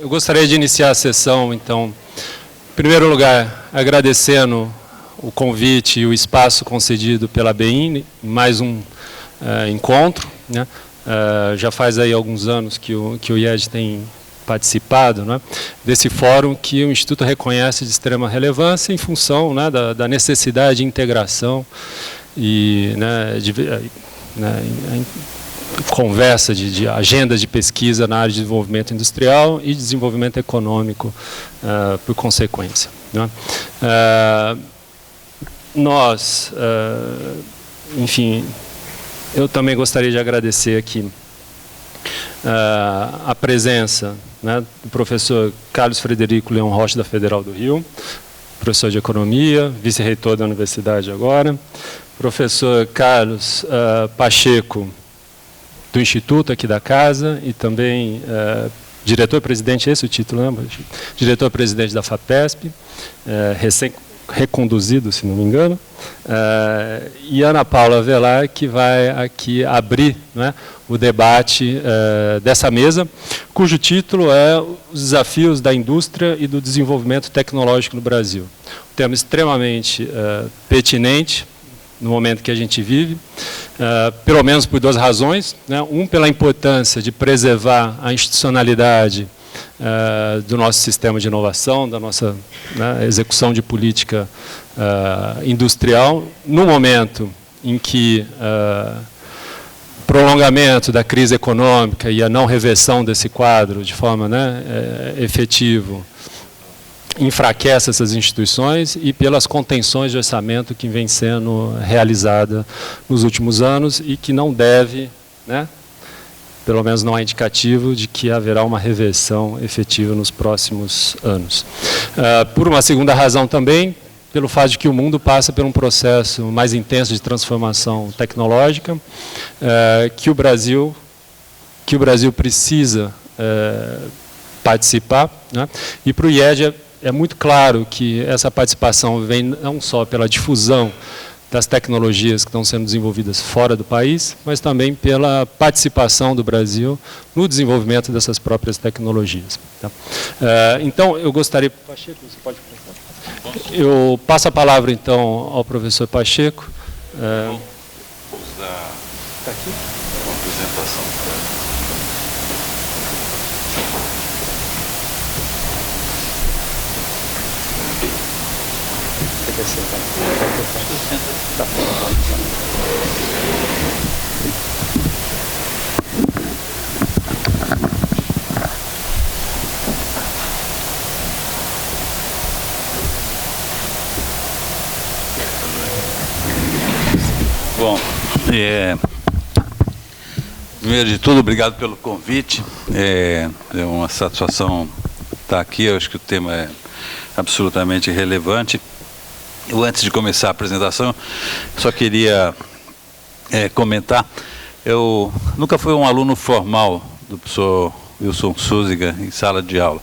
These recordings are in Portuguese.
Eu gostaria de iniciar a sessão, então, em primeiro lugar, agradecendo o convite e o espaço concedido pela BEIN, mais um encontro, né? Já faz aí alguns anos que o IED tem participado, né, desse fórum que o Instituto reconhece de extrema relevância em função, né, da necessidade de integração e, né, conversa de agenda de pesquisa na área de desenvolvimento industrial e desenvolvimento econômico, por consequência, né. Enfim, eu também gostaria de agradecer aqui a presença, né, do professor Carlos Frederico Leão Rocha, da Federal do Rio, professor de Economia, vice-reitor da Universidade agora, professor Carlos Pacheco, do Instituto aqui da Casa, e também diretor-presidente, esse é o título, né? Diretor-presidente da FAPESP, reconduzido, se não me engano, e Ana Paula Velar, que vai aqui abrir, né, o debate dessa mesa, cujo título é Os Desafios da Indústria e do Desenvolvimento Tecnológico no Brasil. Um tema extremamente pertinente no momento que a gente vive, pelo menos por duas razões, né? Pela importância de preservar a institucionalidade do nosso sistema de inovação, da nossa, né, execução de política industrial, no momento em que prolongamento da crise econômica e a não reversão desse quadro de forma, né, efetivo enfraquece essas instituições, e pelas contenções de orçamento que vem sendo realizada nos últimos anos e que não deve, né, pelo menos não há indicativo de que haverá uma reversão efetiva nos próximos anos. Por uma segunda razão também, pelo fato de que o mundo passa por um processo mais intenso de transformação tecnológica, que o Brasil precisa participar, né? E para o IED é muito claro que essa participação vem não só pela difusão das tecnologias que estão sendo desenvolvidas fora do país, mas também pela participação do Brasil no desenvolvimento dessas próprias tecnologias. Tá? Então, eu gostaria... Pacheco, você pode começar? Eu passo a palavra, então, ao professor Pacheco. Vou usar uma apresentação. Você quer sentar? Tá. Bom, primeiro de tudo, obrigado pelo convite. É uma satisfação estar aqui. Eu acho que o tema é absolutamente relevante. Eu, antes de começar a apresentação, só queria comentar. Eu nunca fui um aluno formal do professor Wilson Suziga em sala de aula,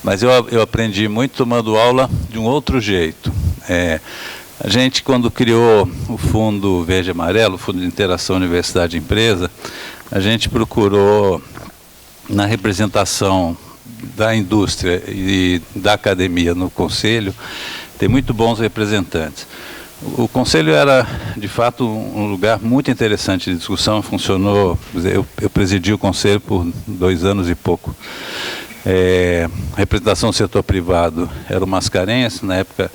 mas eu aprendi muito tomando aula de um outro jeito. A gente, quando criou o Fundo Verde e Amarelo, o Fundo de Interação Universidade e Empresa, a gente procurou, na representação da indústria e da academia no Conselho, ter muito bons representantes. O Conselho era, de fato, um lugar muito interessante de discussão, funcionou, eu presidi o Conselho por 2 anos e pouco. Representação do setor privado era o Mascarenhas, na época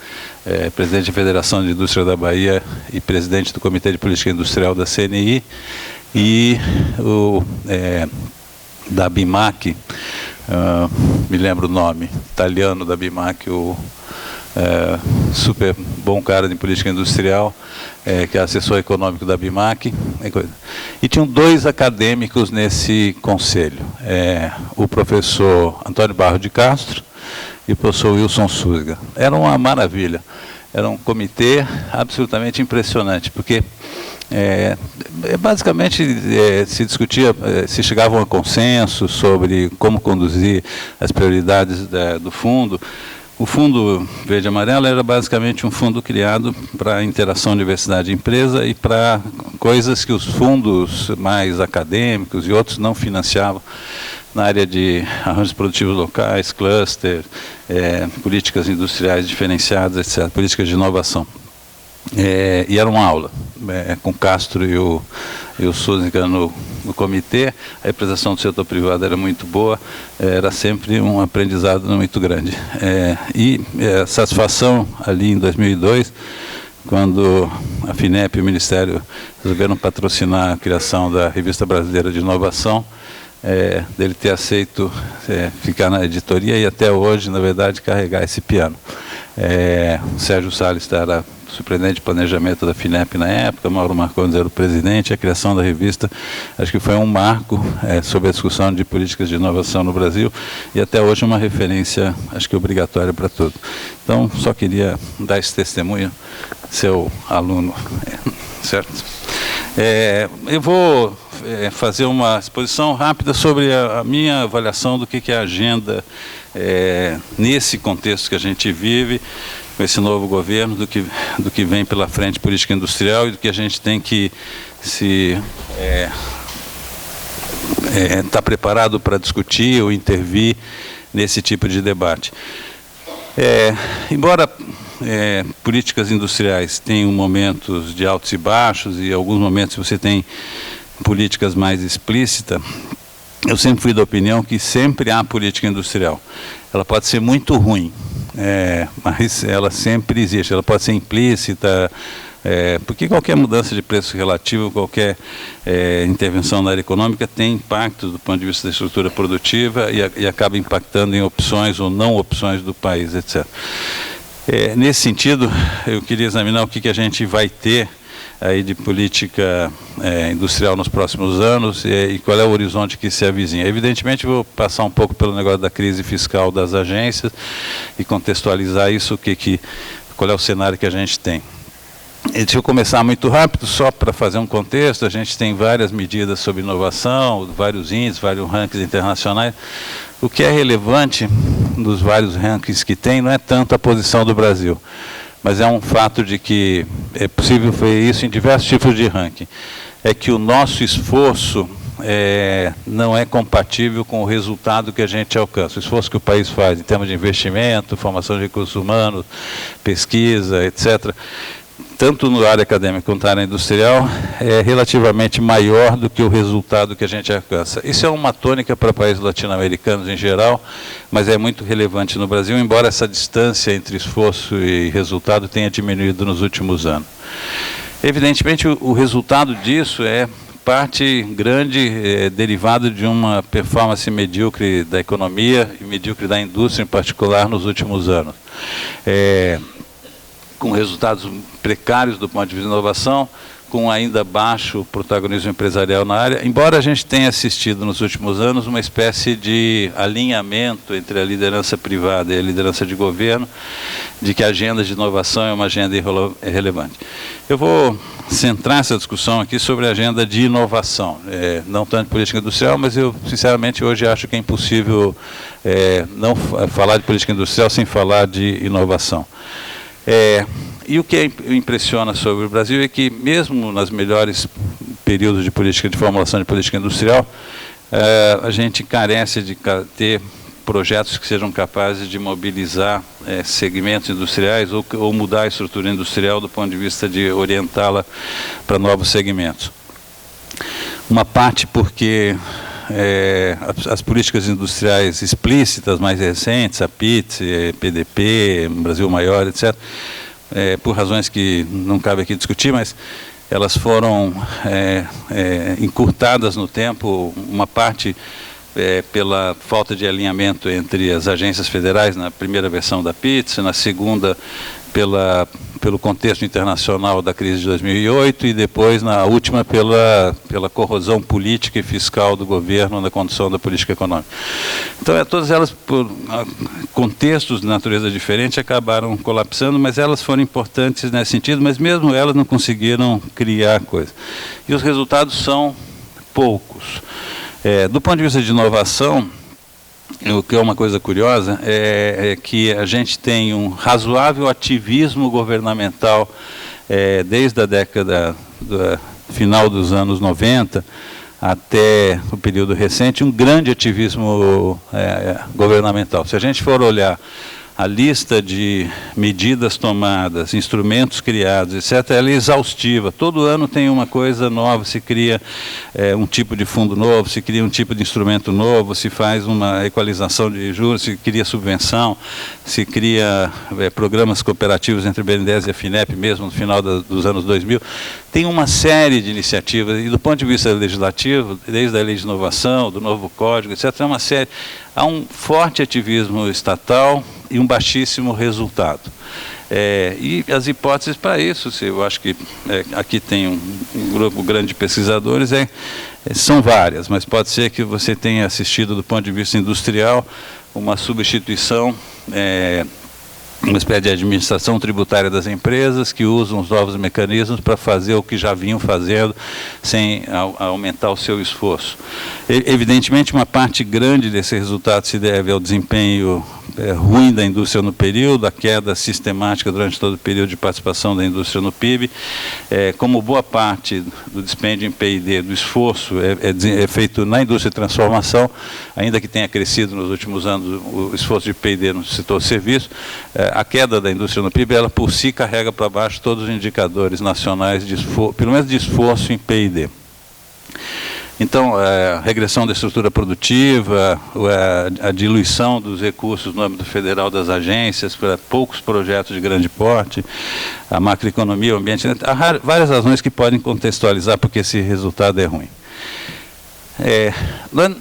presidente da Federação de Indústria da Bahia e presidente do Comitê de Política Industrial da CNI, e o da BIMAC, me lembro o nome, italiano da BIMAC, o super bom cara de política industrial, que é assessor econômico da BIMAC, e tinham 2 acadêmicos nesse conselho, o professor Antônio Barro de Castro e o professor Wilson Suziga. Era uma maravilha, era um comitê absolutamente impressionante, porque basicamente se discutia, se chegava a um consenso sobre como conduzir as prioridades do fundo. O Fundo Verde e Amarelo era basicamente um fundo criado para interação universidade e empresa e para coisas que os fundos mais acadêmicos e outros não financiavam na área de arranjos produtivos locais, cluster, políticas industriais diferenciadas, etc., políticas de inovação. E era uma aula, com Castro e o Suzinka no comitê. A representação do setor privado era muito boa, era sempre um aprendizado muito grande. E a satisfação ali em 2002, quando a FINEP e o Ministério resolveram patrocinar a criação da Revista Brasileira de Inovação, dele ter aceito ficar na editoria e até hoje, na verdade, carregar esse piano. O Sérgio Salles era superintendente de planejamento da FINEP na época, Mauro Marcondes era o presidente. A criação da revista acho que foi um marco sobre a discussão de políticas de inovação no Brasil e até hoje uma referência, acho que obrigatória para tudo. Então, só queria dar esse testemunho, seu aluno, certo? Eu vou fazer uma exposição rápida sobre a minha avaliação do que é a agenda nesse contexto que a gente vive, com esse novo governo, do que vem pela frente política industrial e do que a gente tem que estar preparado para discutir ou intervir nesse tipo de debate. Embora políticas industriais tenham momentos de altos e baixos, e em alguns momentos você tem políticas mais explícitas, eu sempre fui da opinião que sempre há política industrial. Ela pode ser muito ruim, mas ela sempre existe. Ela pode ser implícita, porque qualquer mudança de preço relativo, qualquer intervenção na área econômica tem impacto do ponto de vista da estrutura produtiva e acaba impactando em opções ou não opções do país, etc. Nesse sentido, eu queria examinar o que a gente vai ter aí de política industrial nos próximos anos e qual é o horizonte que se avizinha. Evidentemente, vou passar um pouco pelo negócio da crise fiscal das agências e contextualizar isso, qual é o cenário que a gente tem. Deixa eu começar muito rápido, só para fazer um contexto. A gente tem várias medidas sobre inovação, vários índices, vários rankings internacionais. O que é relevante dos vários rankings que tem não é tanto a posição do Brasil, mas é um fato de que é possível ver isso em diversos tipos de ranking. É que o nosso esforço não é compatível com o resultado que a gente alcança. O esforço que o país faz em termos de investimento, formação de recursos humanos, pesquisa, etc., tanto na área acadêmica quanto na área industrial, é relativamente maior do que o resultado que a gente alcança. Isso é uma tônica para países latino-americanos em geral, mas é muito relevante no Brasil, embora essa distância entre esforço e resultado tenha diminuído nos últimos anos. Evidentemente, o resultado disso é parte grande derivado de uma performance medíocre da economia e medíocre da indústria, em particular, nos últimos anos. Com resultados precários do ponto de vista de inovação, com ainda baixo protagonismo empresarial na área, embora a gente tenha assistido nos últimos anos uma espécie de alinhamento entre a liderança privada e a liderança de governo, de que a agenda de inovação é uma agenda relevante. Eu vou centrar essa discussão aqui sobre a agenda de inovação, não tanto de política industrial, mas eu, sinceramente, hoje acho que é impossível não falar de política industrial sem falar de inovação. E o que impressiona sobre o Brasil é que, mesmo nos melhores períodos de política, de formulação de política industrial, a gente carece de ter projetos que sejam capazes de mobilizar segmentos industriais ou mudar a estrutura industrial do ponto de vista de orientá-la para novos segmentos. Uma parte porque as políticas industriais explícitas mais recentes, a PIT, PDP, Brasil Maior, etc., por razões que não cabe aqui discutir, mas elas foram encurtadas no tempo, uma parte pela falta de alinhamento entre as agências federais na primeira versão da PIT, na segunda pelo contexto internacional da crise de 2008 e depois, na última, pela corrosão política e fiscal do governo na condução da política econômica. Então, todas elas, por contextos de natureza diferente, acabaram colapsando, mas elas foram importantes nesse sentido, mas mesmo elas não conseguiram criar coisa. E os resultados são poucos. Do ponto de vista de inovação, o que é uma coisa curiosa é que a gente tem um razoável ativismo governamental desde a década final dos anos 90 até o período recente, um grande ativismo governamental. Se a gente for olhar a lista de medidas tomadas, instrumentos criados, etc., ela é exaustiva. Todo ano tem uma coisa nova, se cria um tipo de fundo novo, se cria um tipo de instrumento novo, se faz uma equalização de juros, se cria subvenção, se cria programas cooperativos entre o BNDES e a FINEP, mesmo no final dos anos 2000. Tem uma série de iniciativas, e do ponto de vista legislativo, desde a lei de inovação, do novo código, etc., é uma série. Há um forte ativismo estatal e um baixíssimo resultado. E as hipóteses para isso, eu acho que aqui tem um grupo grande de pesquisadores, são várias, mas pode ser que você tenha assistido do ponto de vista industrial uma substituição, uma espécie de administração tributária das empresas que usam os novos mecanismos para fazer o que já vinham fazendo sem aumentar o seu esforço. Evidentemente, uma parte grande desse resultado se deve ao desempenho ruim da indústria no período, a queda sistemática durante todo o período de participação da indústria no PIB. Como boa parte do dispêndio em P&D, do esforço, é feito na indústria de transformação, ainda que tenha crescido nos últimos anos o esforço de P&D no setor serviço, a queda da indústria no PIB, ela por si carrega para baixo todos os indicadores nacionais, pelo menos de esforço em P&D. Então, a regressão da estrutura produtiva, a diluição dos recursos no âmbito federal das agências, para poucos projetos de grande porte, a macroeconomia, o ambiente, há várias razões que podem contextualizar porque esse resultado é ruim.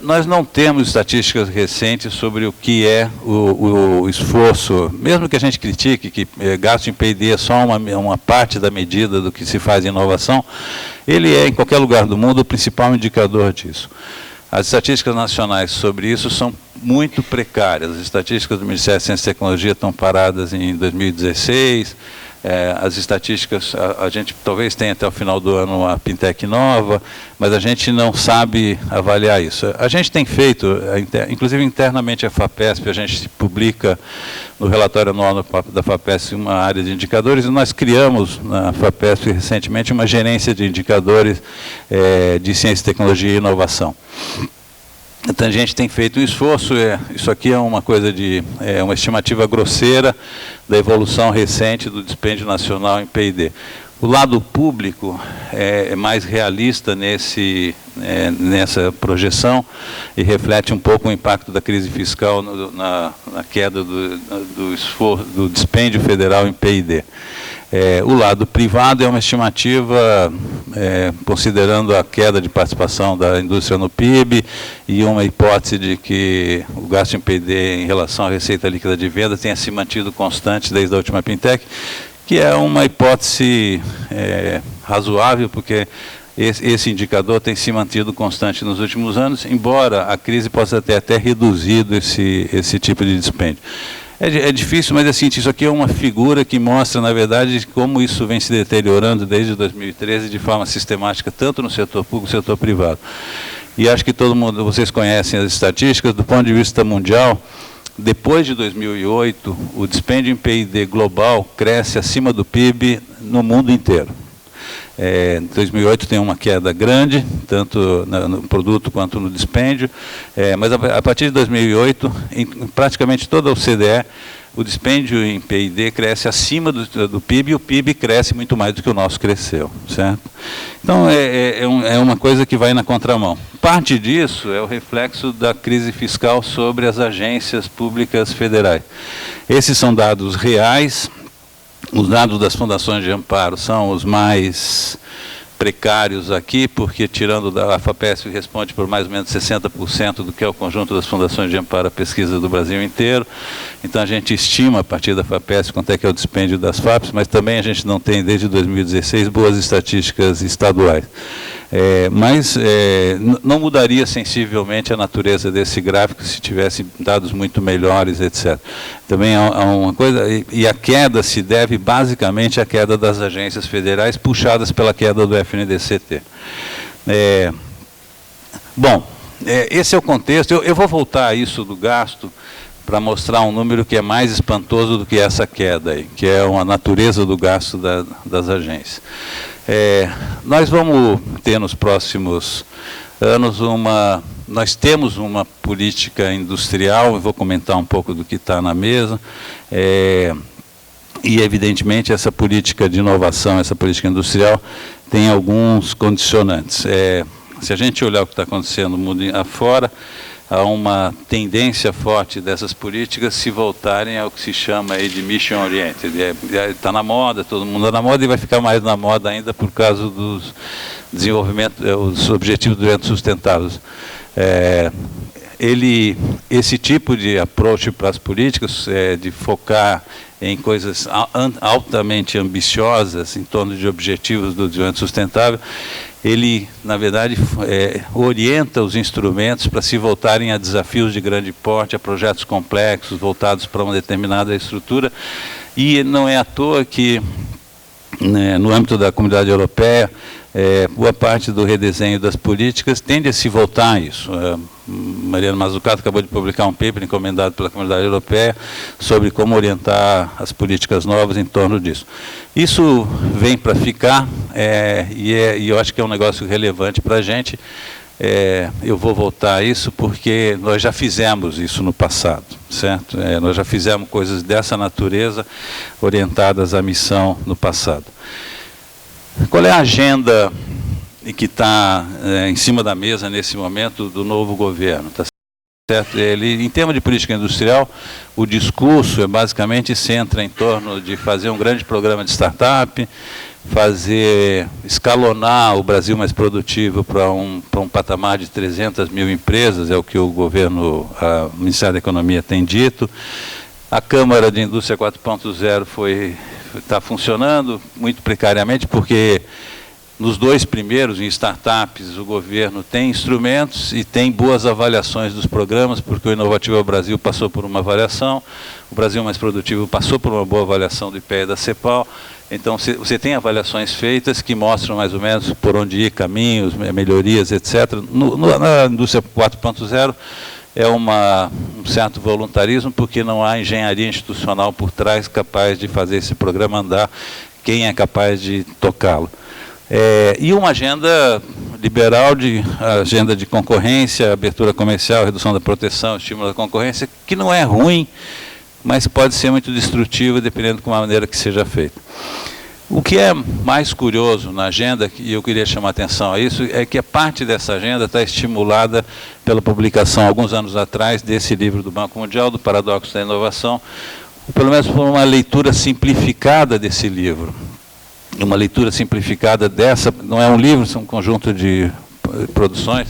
Nós não temos estatísticas recentes sobre o que é o esforço, mesmo que a gente critique que gasto em P&D é só uma parte da medida do que se faz em inovação, ele é, em qualquer lugar do mundo, o principal indicador disso. As estatísticas nacionais sobre isso são muito precárias. As estatísticas do Ministério da Ciência e Tecnologia estão paradas em 2016, as estatísticas, a gente talvez tenha até o final do ano uma Pintec nova, mas a gente não sabe avaliar isso. A gente tem feito, inclusive internamente a FAPESP, a gente publica no relatório anual da FAPESP uma área de indicadores, e nós criamos na FAPESP recentemente uma gerência de indicadores de ciência, tecnologia e inovação. Então a gente tem feito um esforço, isso aqui é uma coisa uma estimativa grosseira da evolução recente do dispêndio nacional em P&D. O lado público é mais realista nessa projeção e reflete um pouco o impacto da crise fiscal na queda do dispêndio federal em P&D. O lado privado é uma estimativa considerando a queda de participação da indústria no PIB e uma hipótese de que o gasto em P&D em relação à receita líquida de venda tenha se mantido constante desde a última Pintec, que é uma hipótese razoável, porque esse indicador tem se mantido constante nos últimos anos, embora a crise possa ter até reduzido esse tipo de dispêndio. É difícil, mas assim, isso aqui é uma figura que mostra, na verdade, como isso vem se deteriorando desde 2013 de forma sistemática, tanto no setor público quanto no setor privado. E acho que vocês conhecem as estatísticas, do ponto de vista mundial, depois de 2008, o dispêndio em P&D global cresce acima do PIB no mundo inteiro. Em 2008 tem uma queda grande, tanto no produto quanto no dispêndio, mas a partir de 2008, em praticamente toda a OCDE, o dispêndio em P&D cresce acima do PIB, e o PIB cresce muito mais do que o nosso cresceu, certo? Então, é uma coisa que vai na contramão. Parte disso é o reflexo da crise fiscal sobre as agências públicas federais. Esses são dados reais. Os dados das fundações de amparo são os mais precários aqui, porque tirando a FAPESP responde por mais ou menos 60% do que é o conjunto das fundações de amparo à pesquisa do Brasil inteiro. Então a gente estima a partir da FAPESP quanto é que é o dispêndio das FAPs, mas também a gente não tem desde 2016 boas estatísticas estaduais. Mas não mudaria sensivelmente a natureza desse gráfico se tivesse dados muito melhores, etc. Também há uma coisa, e a queda se deve basicamente à queda das agências federais puxadas pela queda do FNDCT. Esse é o contexto. Eu vou voltar a isso do gasto para mostrar um número que é mais espantoso do que essa queda aí, que é a natureza do gasto das agências. Nós vamos ter nos próximos anos nós temos uma política industrial, eu vou comentar um pouco do que está na mesa, e evidentemente essa política de inovação, essa política industrial tem alguns condicionantes. Se a gente olhar o que está acontecendo no mundo afora, há uma tendência forte dessas políticas se voltarem ao que se chama aí de mission oriented. Está na moda, todo mundo está na moda e vai ficar mais na moda ainda por causa dos os Objetivos de Desenvolvimento Sustentáveis. Esse tipo de approach para as políticas, de focar em coisas altamente ambiciosas em torno de objetivos do desenvolvimento sustentável, ele, na verdade, orienta os instrumentos para se voltarem a desafios de grande porte, a projetos complexos, voltados para uma determinada estrutura, e não é à toa que, no âmbito da Comunidade Europeia, boa parte do redesenho das políticas tende a se voltar a isso. Mariana Mazzucato acabou de publicar um paper encomendado pela Comunidade Europeia sobre como orientar as políticas novas em torno disso. Isso vem para ficar, e eu acho que é um negócio relevante para a gente. Eu vou voltar a isso porque nós já fizemos isso no passado, certo? Nós já fizemos coisas dessa natureza orientadas à missão no passado. Qual é a agenda que está em cima da mesa nesse momento do novo governo? Tá certo? Em termos de política industrial, o discurso basicamente centra em torno de fazer um grande programa de startup, escalonar o Brasil mais produtivo para um patamar de 300 mil empresas, é o que o governo, o Ministério da Economia tem dito. A Câmara de Indústria 4.0 está funcionando muito precariamente, porque nos dois primeiros, em startups, o governo tem instrumentos e tem boas avaliações dos programas, porque o Inovativo Brasil passou por uma avaliação, o Brasil Mais Produtivo passou por uma boa avaliação do IPEA e da CEPAL. Então, você tem avaliações feitas que mostram mais ou menos por onde ir, caminhos, melhorias, etc. Na indústria 4.0, um certo voluntarismo, porque não há engenharia institucional por trás capaz de fazer esse programa andar, quem é capaz de tocá-lo. E uma agenda liberal, agenda de concorrência, abertura comercial, redução da proteção, estímulo da concorrência, que não é ruim, mas pode ser muito destrutiva, dependendo da maneira que seja feita. O que é mais curioso na agenda, e eu queria chamar a atenção a isso, é que a parte dessa agenda está estimulada pela publicação, alguns anos atrás, desse livro do Banco Mundial, do Paradoxo da Inovação, pelo menos por uma leitura simplificada desse livro. Uma leitura simplificada dessa, não é um livro, são um conjunto de produções,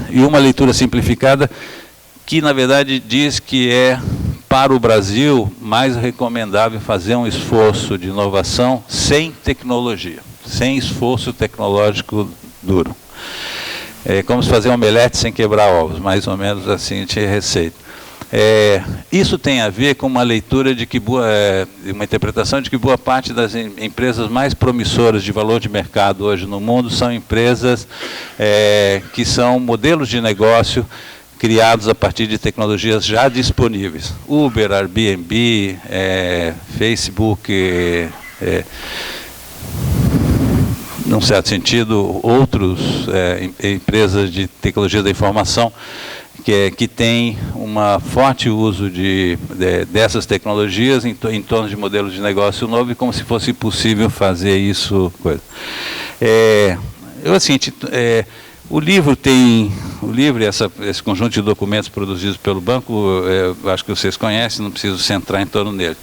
e uma leitura simplificada que, na verdade, diz que para o Brasil, mais recomendável fazer um esforço de inovação sem tecnologia, sem esforço tecnológico duro. É como se fazer um omelete sem quebrar ovos, mais ou menos assim de receita. Isso tem a ver com uma leitura de que uma interpretação de que boa parte das empresas mais promissoras de valor de mercado hoje no mundo são empresas que são modelos de negócio criados a partir de tecnologias já disponíveis. Uber, Airbnb, Facebook, num certo sentido, outras empresas de tecnologia da informação que têm um forte uso dessas tecnologias em torno de modelos de negócio novo, e como se fosse possível fazer isso. O livro esse conjunto de documentos produzidos pelo banco, acho que vocês conhecem, não preciso centrar em torno dele.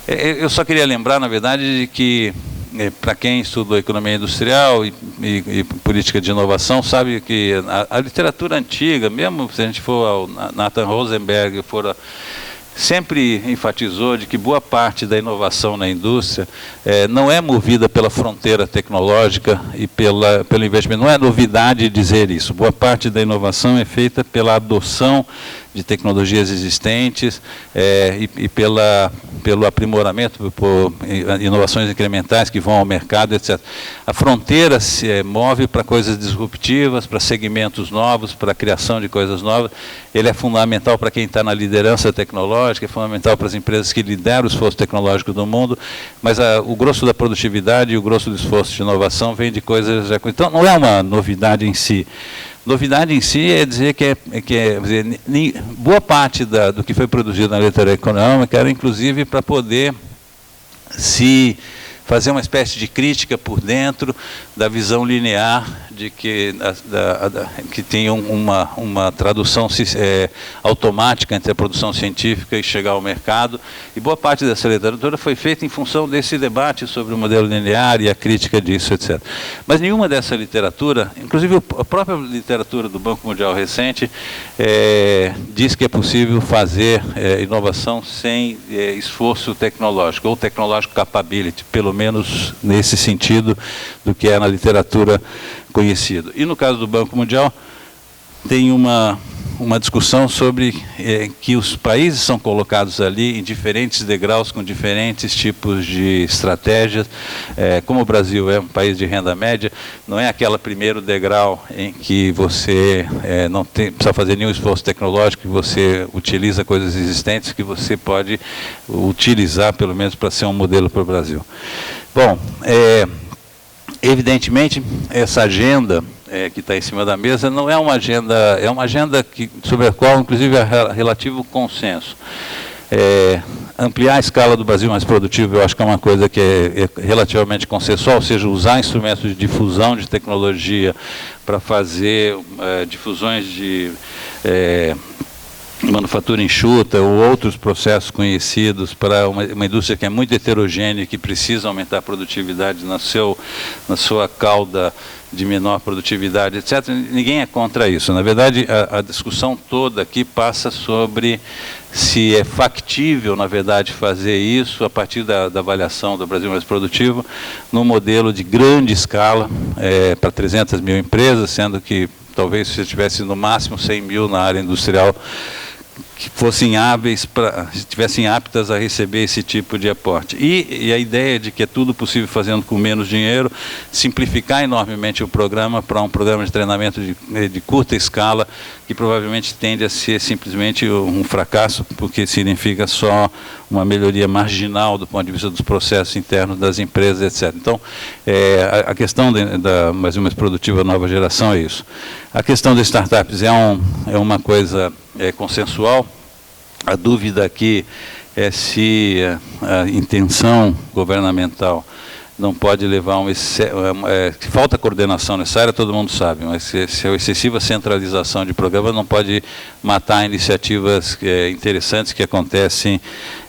Eu só queria lembrar, na verdade, de que, para quem estudou economia industrial e política de inovação, sabe que a literatura antiga, mesmo se a gente for ao Nathan Rosenberg, sempre enfatizou de que boa parte da inovação na indústria não é movida pela fronteira tecnológica e pelo investimento. Não é novidade dizer isso. Boa parte da inovação é feita pela adoção de tecnologias existentes e pelo aprimoramento, por inovações incrementais que vão ao mercado, etc. A fronteira se move para coisas disruptivas, para segmentos novos, para a criação de coisas novas. Ele é fundamental para quem está na liderança tecnológica, tecnológica, é fundamental para as empresas que lideram o esforço tecnológico do mundo, mas o grosso da produtividade e o grosso do esforço de inovação vem de coisas já... Então, não é uma novidade em si. Novidade em si é dizer que boa parte do que foi produzido na literatura econômica era, inclusive, para poder se fazer uma espécie de crítica por dentro da visão linear de que, que tem uma tradução automática entre a produção científica e chegar ao mercado. E boa parte dessa literatura foi feita em função desse debate sobre o modelo linear e a crítica disso, etc. Mas nenhuma dessa literatura, inclusive a própria literatura do Banco Mundial recente, diz que é possível fazer inovação sem esforço tecnológico, ou technological capability, pelo menos nesse sentido do que é na literatura conhecido. E no caso do Banco Mundial, tem uma discussão sobre que os países são colocados ali em diferentes degraus, com diferentes tipos de estratégias. Como o Brasil é um país de renda média, não é aquele primeiro degrau em que você não precisa fazer nenhum esforço tecnológico, que você utiliza coisas existentes, que você pode utilizar, pelo menos, para ser um modelo para o Brasil. Bom, evidentemente, essa agenda que está em cima da mesa não é uma agenda, é uma agenda sobre a qual, inclusive, há relativo consenso. Ampliar a escala do Brasil mais produtivo, eu acho que é uma coisa que é relativamente consensual, ou seja, usar instrumentos de difusão de tecnologia para fazer difusões de manufatura enxuta ou outros processos conhecidos para uma indústria que é muito heterogênea e que precisa aumentar a produtividade na sua cauda de menor produtividade, etc. Ninguém é contra isso. Na verdade, a discussão toda aqui passa sobre se é factível, na verdade, fazer isso a partir da avaliação do Brasil mais produtivo, num modelo de grande escala, para 300 mil empresas, sendo que talvez se tivesse no máximo 100 mil na área industrial, que fossem estivessem aptas a receber esse tipo de aporte. E a ideia de que é tudo possível fazendo com menos dinheiro, simplificar enormemente o programa para um programa de treinamento de curta escala, que provavelmente tende a ser simplesmente um fracasso, porque significa só uma melhoria marginal do ponto de vista dos processos internos das empresas, etc. Então, a questão da mais ou menos produtiva nova geração é isso. A questão das startups é uma coisa consensual. A dúvida aqui é se a intenção governamental não pode levar a falta coordenação nessa área, todo mundo sabe, mas se a excessiva centralização de programas não pode matar iniciativas interessantes que acontecem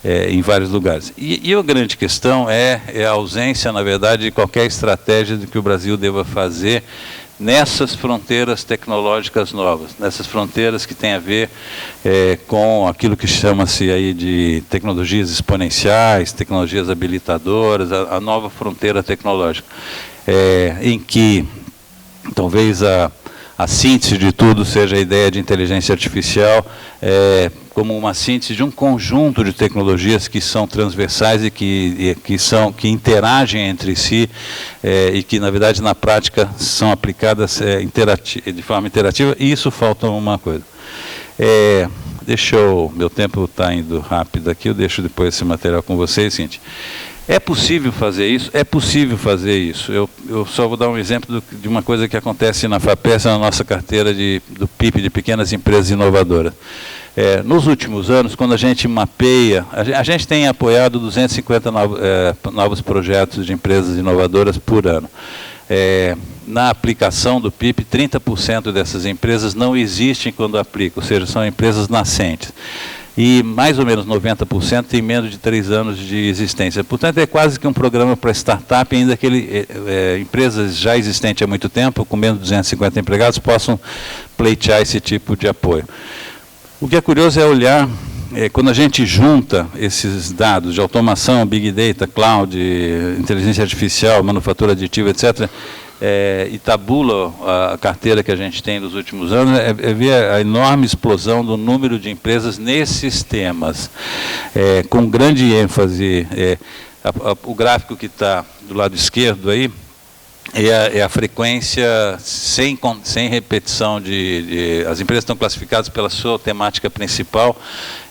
em vários lugares. E a grande questão é a ausência, na verdade, de qualquer estratégia de que o Brasil deva fazer nessas fronteiras tecnológicas novas, nessas fronteiras que têm a ver com aquilo que chama-se aí de tecnologias exponenciais, tecnologias habilitadoras, a nova fronteira tecnológica, em que talvez a síntese de tudo seja a ideia de inteligência artificial, como uma síntese de um conjunto de tecnologias que são transversais e que interagem entre si e que, na verdade, na prática, são aplicadas de forma interativa, e isso falta uma coisa. Meu tempo está indo rápido aqui, eu deixo depois esse material com vocês, seguinte. É possível fazer isso? É possível fazer isso. Eu só vou dar um exemplo de uma coisa que acontece na FAPESP, na nossa carteira do PIP, de pequenas empresas inovadoras. Nos últimos anos, quando a gente mapeia, a gente tem apoiado 250 novos projetos de empresas inovadoras por ano. Na aplicação do PIP, 30% dessas empresas não existem quando aplicam, ou seja, são empresas nascentes. E mais ou menos 90% tem menos de 3 anos de existência. Portanto, é quase que um programa para startup, ainda que empresas já existentes há muito tempo, com menos de 250 empregados, possam pleitear esse tipo de apoio. O que é curioso é olhar, quando a gente junta esses dados de automação, Big Data, Cloud, inteligência artificial, manufatura aditiva, etc., e tabula a carteira que a gente tem nos últimos anos, ver a enorme explosão do número de empresas nesses temas, com grande ênfase. O gráfico que está do lado esquerdo aí é a frequência sem repetição as empresas estão classificadas pela sua temática principal,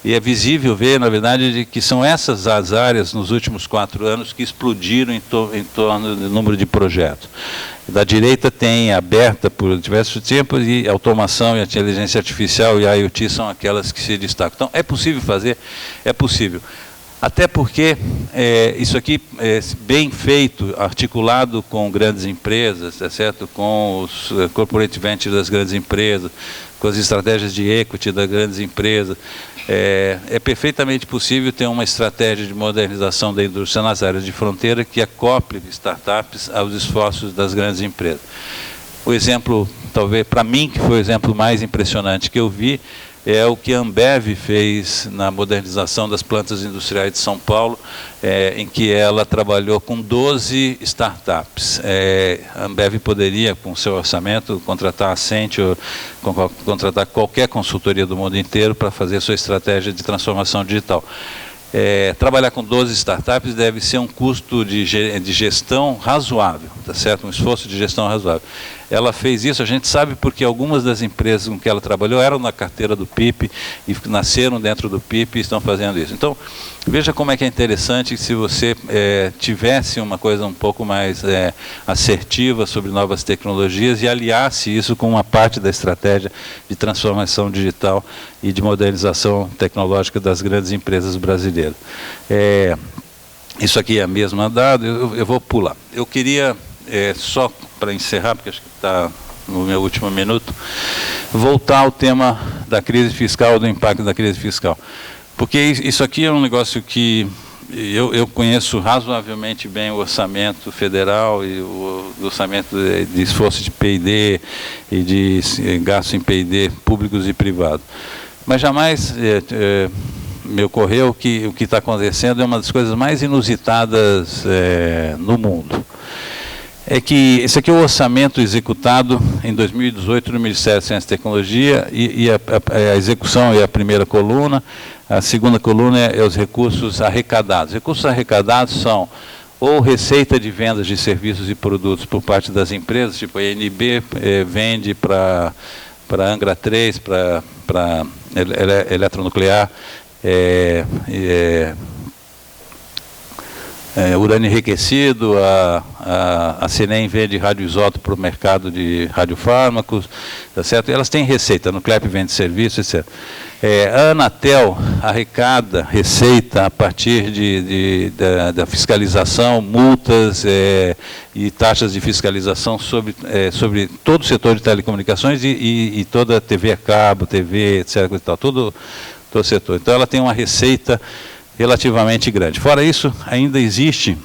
e é visível ver, na verdade, que são essas as áreas nos últimos 4 anos que explodiram em torno do número de projetos. Da direita tem aberta por diversos tempos, e automação e inteligência artificial e IoT são aquelas que se destacam. Então, é possível fazer? É possível. Até porque isso aqui é bem feito, articulado com grandes empresas, tá certo? Com os corporate ventures das grandes empresas, com as estratégias de equity das grandes empresas. É perfeitamente possível ter uma estratégia de modernização da indústria nas áreas de fronteira que acople startups aos esforços das grandes empresas. O exemplo, talvez para mim, que foi o exemplo mais impressionante que eu vi, é o que a Ambev fez na modernização das plantas industriais de São Paulo, em que ela trabalhou com 12 startups. A Ambev poderia, com seu orçamento, contratar a Accenture, contratar qualquer consultoria do mundo inteiro para fazer sua estratégia de transformação digital. Trabalhar com 12 startups deve ser um custo de gestão razoável, tá certo? Um esforço de gestão razoável. Ela fez isso, a gente sabe porque algumas das empresas com que ela trabalhou eram na carteira do PIP e nasceram dentro do PIP e estão fazendo isso. Então, veja como é que é interessante se você tivesse uma coisa um pouco mais assertiva sobre novas tecnologias e aliasse isso com uma parte da estratégia de transformação digital e de modernização tecnológica das grandes empresas brasileiras. Isso aqui é mesmo andado, eu vou pular. Eu queria, só para encerrar, porque acho que está no meu último minuto, voltar ao tema da crise fiscal, do impacto da crise fiscal. Porque isso aqui é um negócio que eu conheço razoavelmente bem o orçamento federal e o orçamento de esforço de P&D e de gasto em P&D públicos e privados. Mas jamais me ocorreu que o que está acontecendo é uma das coisas mais inusitadas no mundo. É que esse aqui é o orçamento executado em 2018 no Ministério da Ciência e Tecnologia, e a execução é a primeira coluna, a segunda coluna é os recursos arrecadados. Recursos arrecadados são ou receita de vendas de serviços e produtos por parte das empresas, tipo a INB vende para Angra 3, para eletronuclear, urânio enriquecido, a CNEM vende radioisótopo para o mercado de radiofármacos, tá certo? Elas têm receita, a Nuclep vende serviço, etc. A Anatel arrecada receita a partir da fiscalização, multas e taxas de fiscalização sobre todo o setor de telecomunicações e toda a TV a cabo, TV, etc. E tal, todo o setor. Então, ela tem uma receita relativamente grande. Fora isso, ainda existe,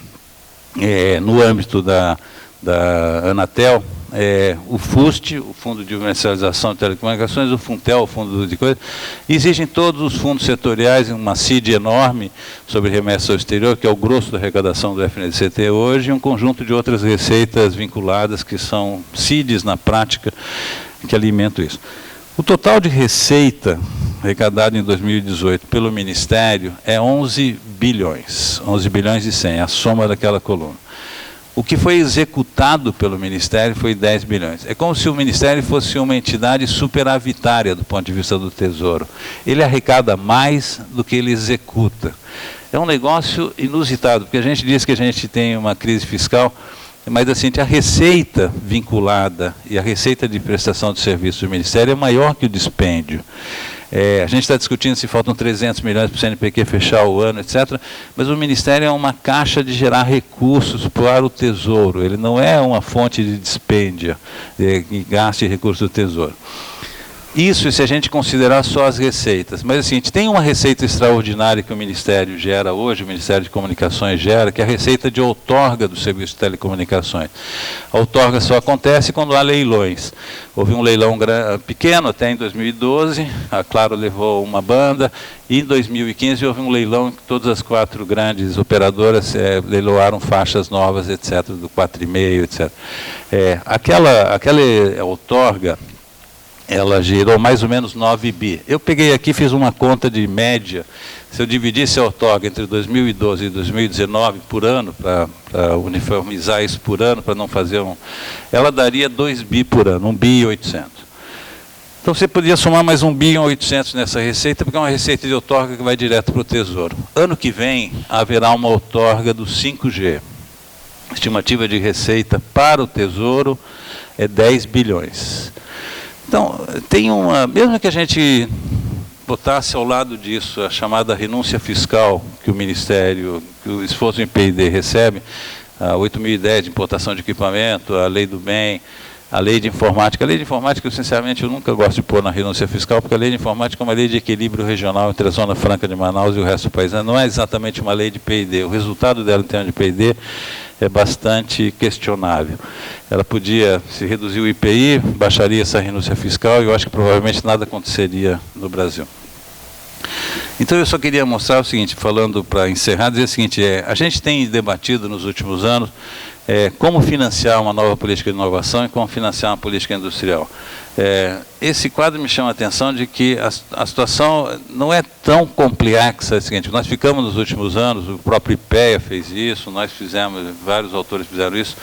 no âmbito da Anatel, o FUST, o Fundo de Universalização de Telecomunicações, o FUNTEL, o Fundo de Coisas. Existem todos os fundos setoriais, uma CID enorme sobre remessas ao exterior, que é o grosso da arrecadação do FNDCT hoje, e um conjunto de outras receitas vinculadas, que são CIDs na prática, que alimentam isso. O total de receita arrecadado em 2018 pelo Ministério é 11 bilhões e 100, a soma daquela coluna. O que foi executado pelo Ministério foi 10 bilhões. É como se o Ministério fosse uma entidade superavitária do ponto de vista do Tesouro. Ele arrecada mais do que ele executa. É um negócio inusitado, porque a gente diz que a gente tem uma crise fiscal, mas assim, a receita vinculada e a receita de prestação de serviço do Ministério é maior que o dispêndio. A gente está discutindo se faltam 300 milhões para o CNPq fechar o ano, etc. Mas o Ministério é uma caixa de gerar recursos para o Tesouro. Ele não é uma fonte de dispêndio, de gasto e recursos do Tesouro. Isso se a gente considerar só as receitas. Mas assim, a gente tem uma receita extraordinária que o Ministério gera hoje, o Ministério de Comunicações gera, que é a receita de outorga do serviço de telecomunicações. A outorga só acontece quando há leilões. Houve um leilão pequeno até em 2012, a Claro levou uma banda, e em 2015 houve um leilão em que todas as 4 grandes operadoras leiloaram faixas novas, etc., do 4,5, etc. Aquela outorga, ela gerou mais ou menos 9 bi. Eu peguei aqui, fiz uma conta de média. Se eu dividisse a outorga entre 2012 e 2019 por ano, para uniformizar isso por ano, para não fazer ela daria 2 bi por ano, 1 bi e 800. Então você podia somar mais 1 bi e 800 nessa receita, porque é uma receita de outorga que vai direto para o Tesouro. Ano que vem haverá uma outorga do 5G. A estimativa de receita para o Tesouro é 10 bilhões. Então, tem mesmo que a gente botasse ao lado disso a chamada renúncia fiscal que o Ministério, que o esforço do IPID recebe, a 8.010 de importação de equipamento, a lei do bem, a lei de informática. A lei de informática, sinceramente, eu nunca gosto de pôr na renúncia fiscal, porque a lei de informática é uma lei de equilíbrio regional entre a Zona Franca de Manaus e o resto do país. Não é exatamente uma lei de PID. O resultado dela em termos de PID é bastante questionável. Ela podia, se reduzir o IPI, baixaria essa renúncia fiscal e eu acho que provavelmente nada aconteceria no Brasil. Então eu só queria mostrar o seguinte, falando para encerrar, dizer o seguinte, a gente tem debatido nos últimos anos como financiar uma nova política de inovação e como financiar uma política industrial. Esse quadro me chama a atenção de que a situação não é tão complexa. É o seguinte, nós ficamos nos últimos anos, o próprio IPEA fez isso, nós fizemos, vários autores fizeram isso,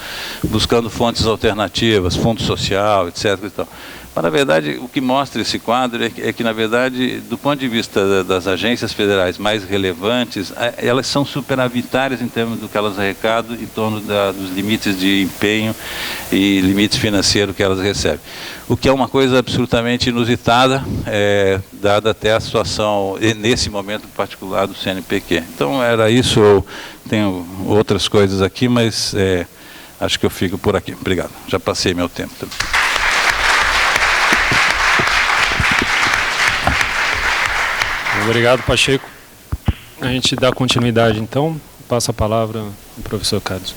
buscando fontes alternativas, fundo social, etc. E tal. Mas, na verdade, o que mostra esse quadro é que, na verdade, do ponto de vista das agências federais mais relevantes, elas são superavitárias em termos do que elas arrecadam, em torno dos limites de empenho e limites financeiros que elas recebem. O que é uma coisa absolutamente inusitada, dada até a situação, nesse momento particular, do CNPq. Então, era isso. Eu tenho outras coisas aqui, mas acho que eu fico por aqui. Obrigado. Já passei meu tempo também. Obrigado, Pacheco. A gente dá continuidade, então. Passa a palavra ao professor Carlos.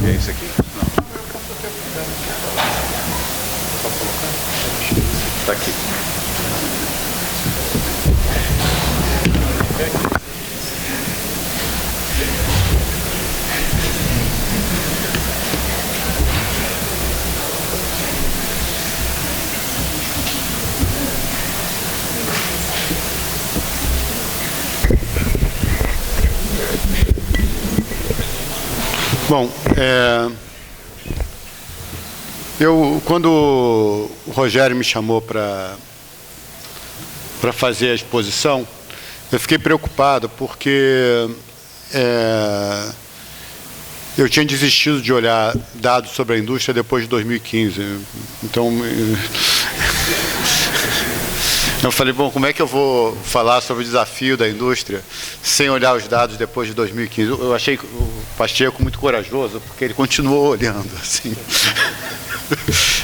É isso aqui? Não. Está aqui. Bom, quando o Rogério me chamou para fazer a exposição, eu fiquei preocupado porque eu tinha desistido de olhar dados sobre a indústria depois de 2015. Então, eu falei, bom, como é que eu vou falar sobre o desafio da indústria sem olhar os dados depois de 2015? Eu achei o Pacheco muito corajoso, porque ele continuou olhando, assim.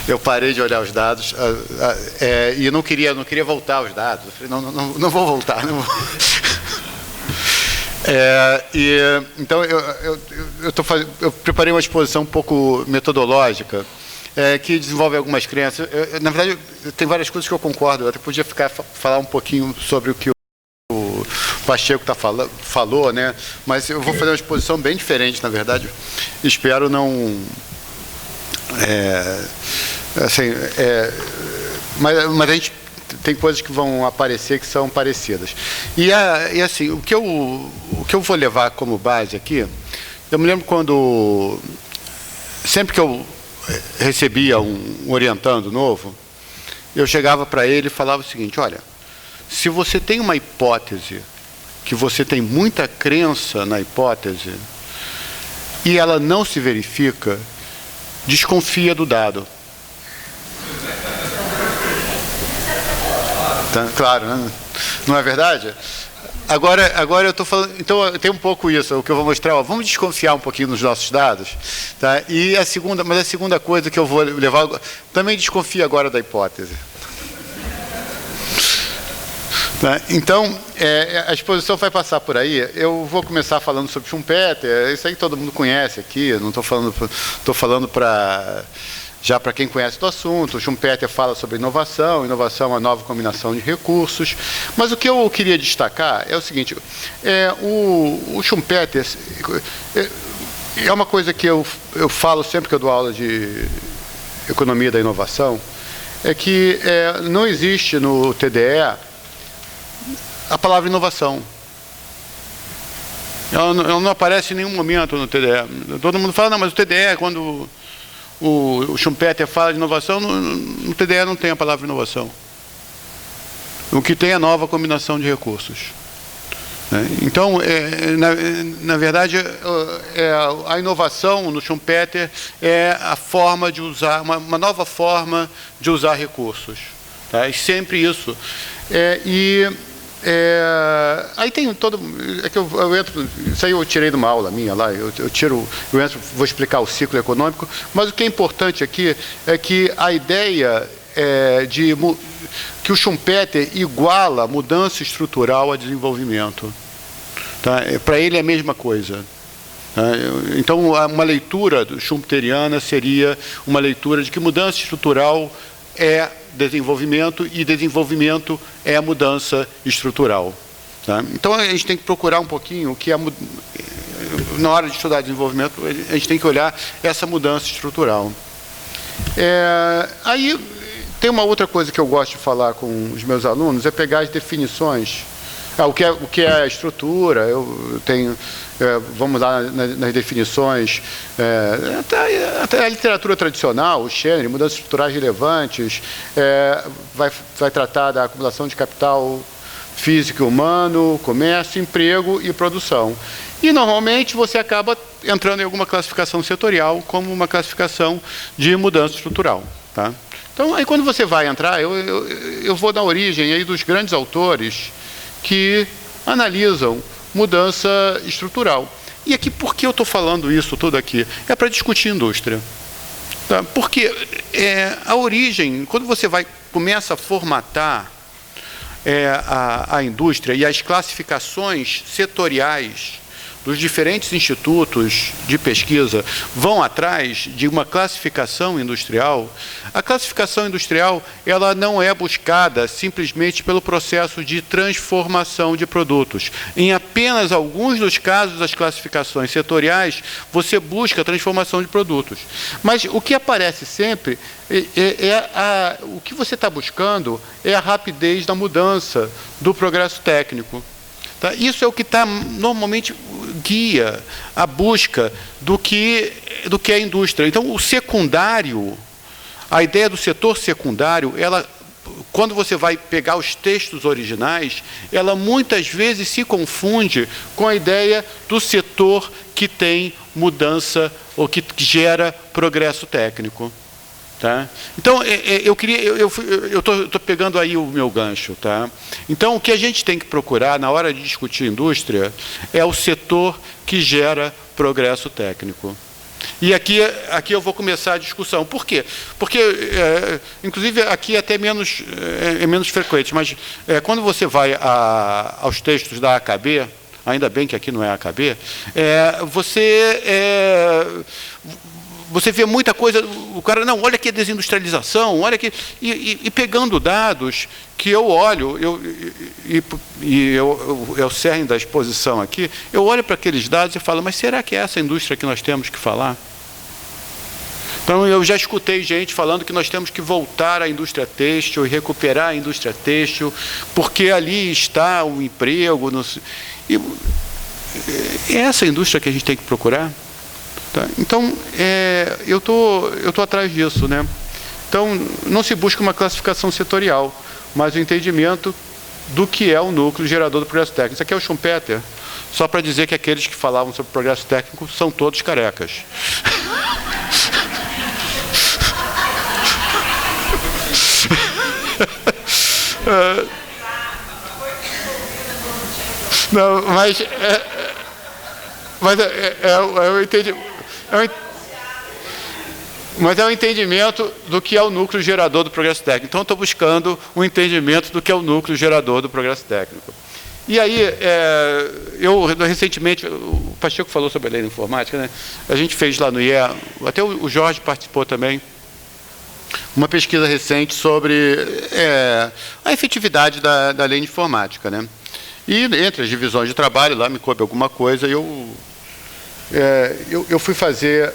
Eu parei de olhar os dados e eu não queria voltar aos dados. Eu falei, não vou voltar. Não vou. Então, eu preparei uma exposição um pouco metodológica, que desenvolve algumas crenças. Na verdade, tem várias coisas que eu concordo. Eu até podia falar um pouquinho sobre o que o Pacheco falou, né? Mas eu vou fazer uma exposição bem diferente, na verdade. Espero não... mas a gente tem coisas que vão aparecer que são parecidas. E assim, o que eu vou levar como base aqui, eu me lembro quando... Sempre que eu recebia um orientando novo, eu chegava para ele e falava o seguinte, olha, se você tem uma hipótese, que você tem muita crença na hipótese, e ela não se verifica, desconfia do dado. Tá, claro, né? Não é verdade? Agora eu estou falando, então tem um pouco isso, o que eu vou mostrar, vamos desconfiar um pouquinho nos nossos dados, tá? Mas a segunda coisa que eu vou levar, também desconfia agora da hipótese. Tá? Então, a exposição vai passar por aí, eu vou começar falando sobre Schumpeter, isso aí todo mundo conhece aqui, eu não estou falando já para quem conhece do assunto. O Schumpeter fala sobre inovação é uma nova combinação de recursos. Mas o que eu queria destacar é o seguinte, o Schumpeter é uma coisa que eu falo sempre que eu dou aula de economia da inovação, é que não existe no TDE a palavra inovação. Ela não aparece em nenhum momento no TDE. Todo mundo fala, não, mas o TDE, quando o Schumpeter fala de inovação, no TDE não tem a palavra inovação. O que tem é a nova combinação de recursos. Então, na verdade, a inovação no Schumpeter é a forma de usar, uma nova forma de usar recursos. Tá? É sempre isso. Aí tem todo... É que eu entro, isso aí eu tirei de uma aula minha lá, eu entro, vou explicar o ciclo econômico, mas o que é importante aqui é que a ideia que o Schumpeter iguala mudança estrutural a desenvolvimento. Tá? Para ele é a mesma coisa. Tá? Então, uma leitura schumpeteriana seria uma leitura de que mudança estrutural é desenvolvimento e desenvolvimento é a mudança estrutural. Tá? Então, a gente tem que procurar um pouquinho o que na hora de estudar desenvolvimento, a gente tem que olhar essa mudança estrutural. Aí, tem uma outra coisa que eu gosto de falar com os meus alunos, é pegar as definições. O que é a estrutura, eu tenho, vamos lá nas definições, até a literatura tradicional, o Schenner, mudanças estruturais relevantes, vai tratar da acumulação de capital físico e humano, comércio, emprego e produção. E, normalmente, você acaba entrando em alguma classificação setorial, como uma classificação de mudança estrutural. Tá? Então, aí quando você vai entrar, eu vou na origem aí dos grandes autores que analisam mudança estrutural. E aqui, por que eu estou falando isso tudo aqui? É para discutir indústria. Tá? Porque a origem, quando você começa a formatar a indústria e as classificações setoriais dos diferentes institutos de pesquisa vão atrás de uma classificação industrial, a classificação industrial ela não é buscada simplesmente pelo processo de transformação de produtos. Em apenas alguns dos casos das classificações setoriais, você busca a transformação de produtos. Mas o que aparece sempre o que você está buscando é a rapidez da mudança do progresso técnico. Tá? Isso é o que normalmente guia a busca do que é a indústria. Então, o secundário, a ideia do setor secundário, quando você vai pegar os textos originais, ela muitas vezes se confunde com a ideia do setor que tem mudança ou que gera progresso técnico. Tá? Então, eu estou pegando aí o meu gancho. Tá? Então, o que a gente tem que procurar na hora de discutir indústria é o setor que gera progresso técnico. E aqui eu vou começar a discussão. Por quê? Porque, inclusive, aqui é até menos frequente, mas quando você vai aos textos da AKB, ainda bem que aqui não é AKB, você vê muita coisa, o cara, não, olha aqui a desindustrialização, olha aqui, e pegando dados que eu olho, é o cerne da exposição aqui, eu olho para aqueles dados e falo, mas será que é essa indústria que nós temos que falar? Então, eu já escutei gente falando que nós temos que voltar à indústria têxtil e recuperar a indústria têxtil, porque ali está o emprego. É essa indústria que a gente tem que procurar? Tá? Então, eu tô atrás disso. Né? Então, não se busca uma classificação setorial, mas o entendimento do que é o núcleo gerador do progresso técnico. Isso aqui é o Schumpeter, só para dizer que aqueles que falavam sobre progresso técnico são todos carecas. Não, mas eu entendi. Mas é o entendimento do que é o núcleo gerador do progresso técnico. Então, eu estou buscando um entendimento do que é o núcleo gerador do progresso técnico. E aí, eu recentemente, o Pacheco falou sobre a lei da informática, né? A gente fez lá no IE, até o Jorge participou também, uma pesquisa recente sobre a efetividade da lei de informática. Né? E entre as divisões de trabalho, lá me coube alguma coisa, e eu fui fazer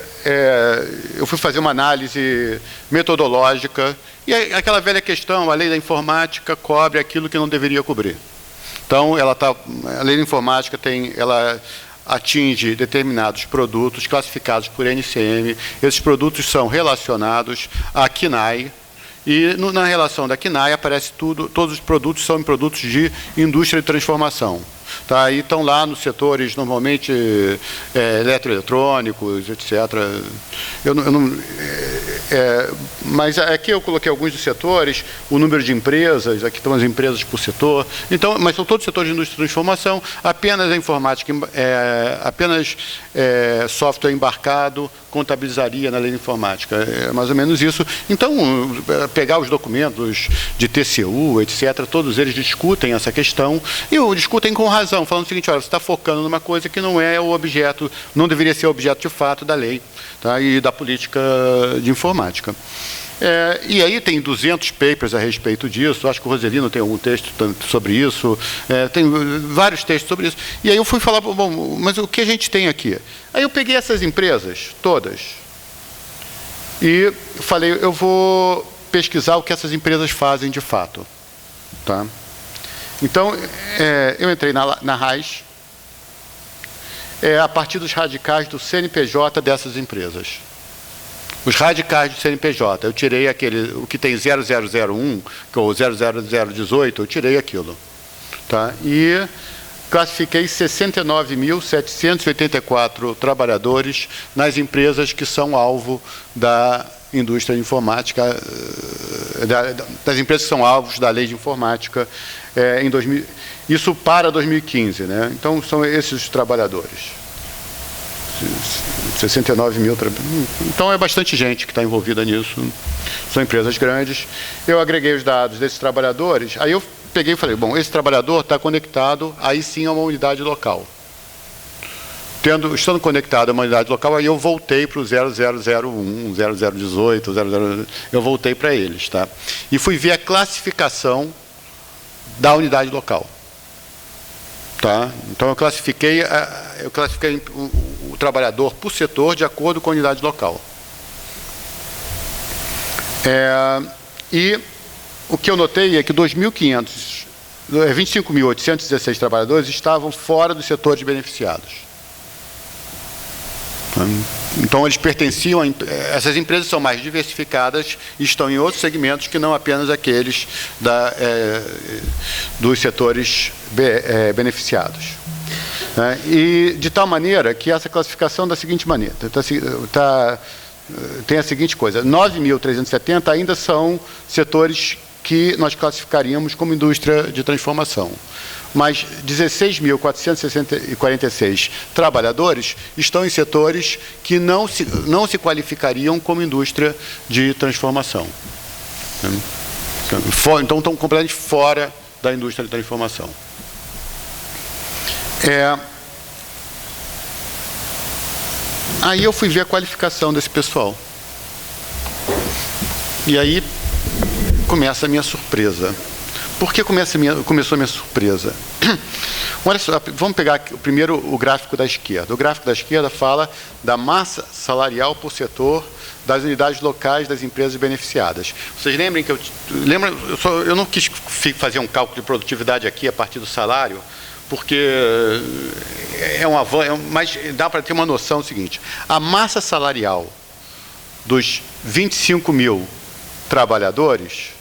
uma análise metodológica, e aquela velha questão, a lei da informática cobre aquilo que não deveria cobrir. Então, a lei da informática ela atinge determinados produtos classificados por NCM. Esses produtos são relacionados à KNAI, e na relação da KNAI aparece todos os produtos são produtos de indústria de transformação. Tá? E estão lá nos setores, normalmente, eletroeletrônicos, etc. Mas aqui eu coloquei alguns dos setores, o número de empresas, aqui estão as empresas por setor. Então, mas são todos setores de indústria de transformação, apenas a informática, apenas software embarcado contabilizaria na lei de informática. É mais ou menos isso. Então, pegar os documentos de TCU, etc., todos eles discutem essa questão, e discutem com razão, falando o seguinte: olha, você está focando numa coisa que não é o objeto, não deveria ser objeto de fato da lei, tá? E da política de informática. E aí tem 200 papers a respeito disso, acho que o Roselino tem algum texto sobre isso, tem vários textos sobre isso. E aí eu fui falar, bom, mas o que a gente tem aqui? Aí eu peguei essas empresas, todas, e falei, eu vou pesquisar o que essas empresas fazem de fato. Tá? Então, eu entrei na RAIS, a partir dos radicais do CNPJ dessas empresas. Os radicais do CNPJ, eu tirei o que tem 0001, que é o 00018, eu tirei aquilo. Tá? E classifiquei 69.784 trabalhadores nas empresas que são alvo da indústria de informática, das empresas que são alvos da lei de informática, isso para 2015. Né? Então, são esses os trabalhadores. 69 mil. Então, é bastante gente que está envolvida nisso. São empresas grandes. Eu agreguei os dados desses trabalhadores. Aí eu peguei e falei, bom, esse trabalhador está conectado, aí sim, a uma unidade local. Estando conectado a uma unidade local, aí eu voltei para o 0001, 0018, eu voltei para eles. Tá? E fui ver a classificação da unidade local. Tá? Então, eu classifiquei o trabalhador por setor de acordo com a unidade local. E o que eu notei é que 25.816 trabalhadores estavam fora dos setores beneficiados. Então, eles pertenciam essas empresas são mais diversificadas e estão em outros segmentos que não apenas aqueles dos setores beneficiados. E de tal maneira que essa classificação da seguinte maneira, tem a seguinte coisa: 9.370 ainda são setores que nós classificaríamos como indústria de transformação. Mas 16.446 trabalhadores estão em setores que não se qualificariam como indústria de transformação. Então, estão completamente fora da indústria de transformação. Aí eu fui ver a qualificação desse pessoal. E aí começa a minha surpresa. Por que começou a minha surpresa? Olha só, vamos pegar primeiro o gráfico da esquerda. O gráfico da esquerda fala da massa salarial por setor das unidades locais das empresas beneficiadas. Vocês lembrem que eu não quis fazer um cálculo de produtividade aqui a partir do salário, porque mas dá para ter uma noção seguinte: a massa salarial dos 25 mil trabalhadores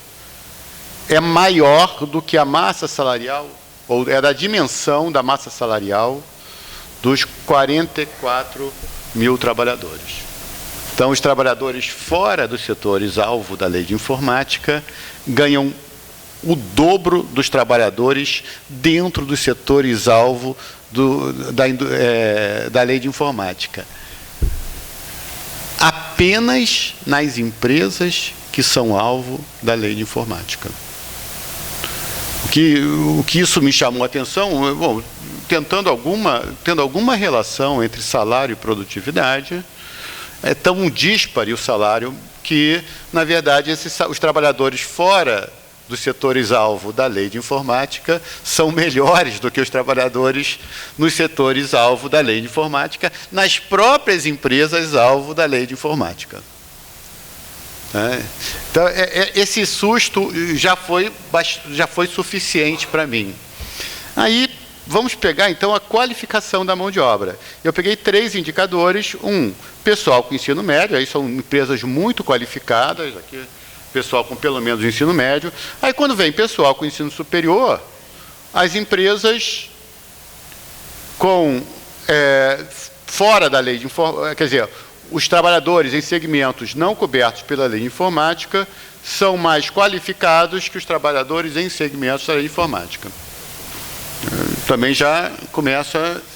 é maior do que a massa salarial, ou é da dimensão da massa salarial dos 44 mil trabalhadores. Então, os trabalhadores fora dos setores alvo da lei de informática ganham o dobro dos trabalhadores dentro dos setores alvo da lei de informática. Apenas nas empresas que são alvo da lei de informática. O que isso me chamou a atenção, bom, tendo alguma relação entre salário e produtividade, é tão díspare o salário que, na verdade, os trabalhadores fora dos setores-alvo da lei de informática são melhores do que os trabalhadores nos setores-alvo da lei de informática, nas próprias empresas-alvo da lei de informática. Então, esse susto já foi suficiente para mim. Aí, vamos pegar, então, a qualificação da mão de obra. Eu peguei 3 indicadores. Pessoal com ensino médio, aí são empresas muito qualificadas, aqui, pessoal com pelo menos ensino médio. Aí, quando vem pessoal com ensino superior, as empresas fora da lei de informática, quer dizer, os trabalhadores em segmentos não cobertos pela lei de informática são mais qualificados que os trabalhadores em segmentos da lei de informática. Também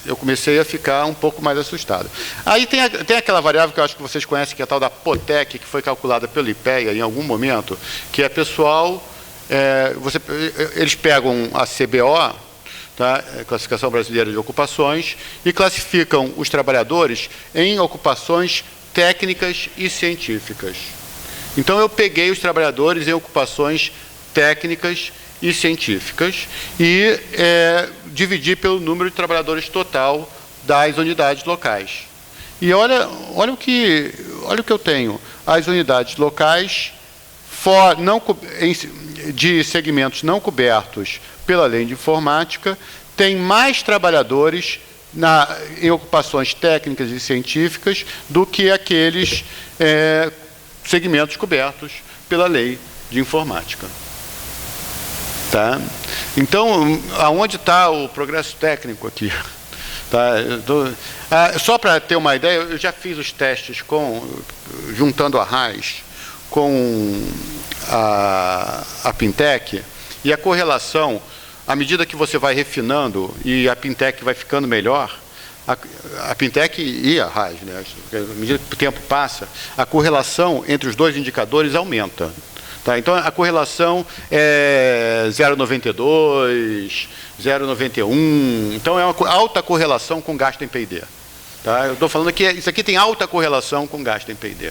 eu comecei a ficar um pouco mais assustado. Aí tem aquela variável que eu acho que vocês conhecem, que é a tal da POTEC, que foi calculada pelo IPEA em algum momento, que é pessoal, eles pegam a CBO, tá? Classificação Brasileira de Ocupações, e classificam os trabalhadores em ocupações técnicas e científicas. Então, eu peguei os trabalhadores em ocupações técnicas e científicas e dividi pelo número de trabalhadores total das unidades locais. E olha o que eu tenho. As unidades locais de segmentos não cobertos pela lei de informática têm mais trabalhadores em ocupações técnicas e científicas do que aqueles segmentos cobertos pela lei de informática. Tá? Então, aonde está o progresso técnico aqui? Tá? Só para ter uma ideia, eu já fiz os testes juntando a RAIS com a Pintec, e a correlação, à medida que você vai refinando e a Pintec vai ficando melhor, a Pintec e a RAIS, né? À medida que o tempo passa, a correlação entre os dois indicadores aumenta. Tá? Então, a correlação é 0,92, 0,91. Então, é uma alta correlação com gasto em P&D. Tá? Eu estou falando que isso aqui tem alta correlação com gasto em P&D.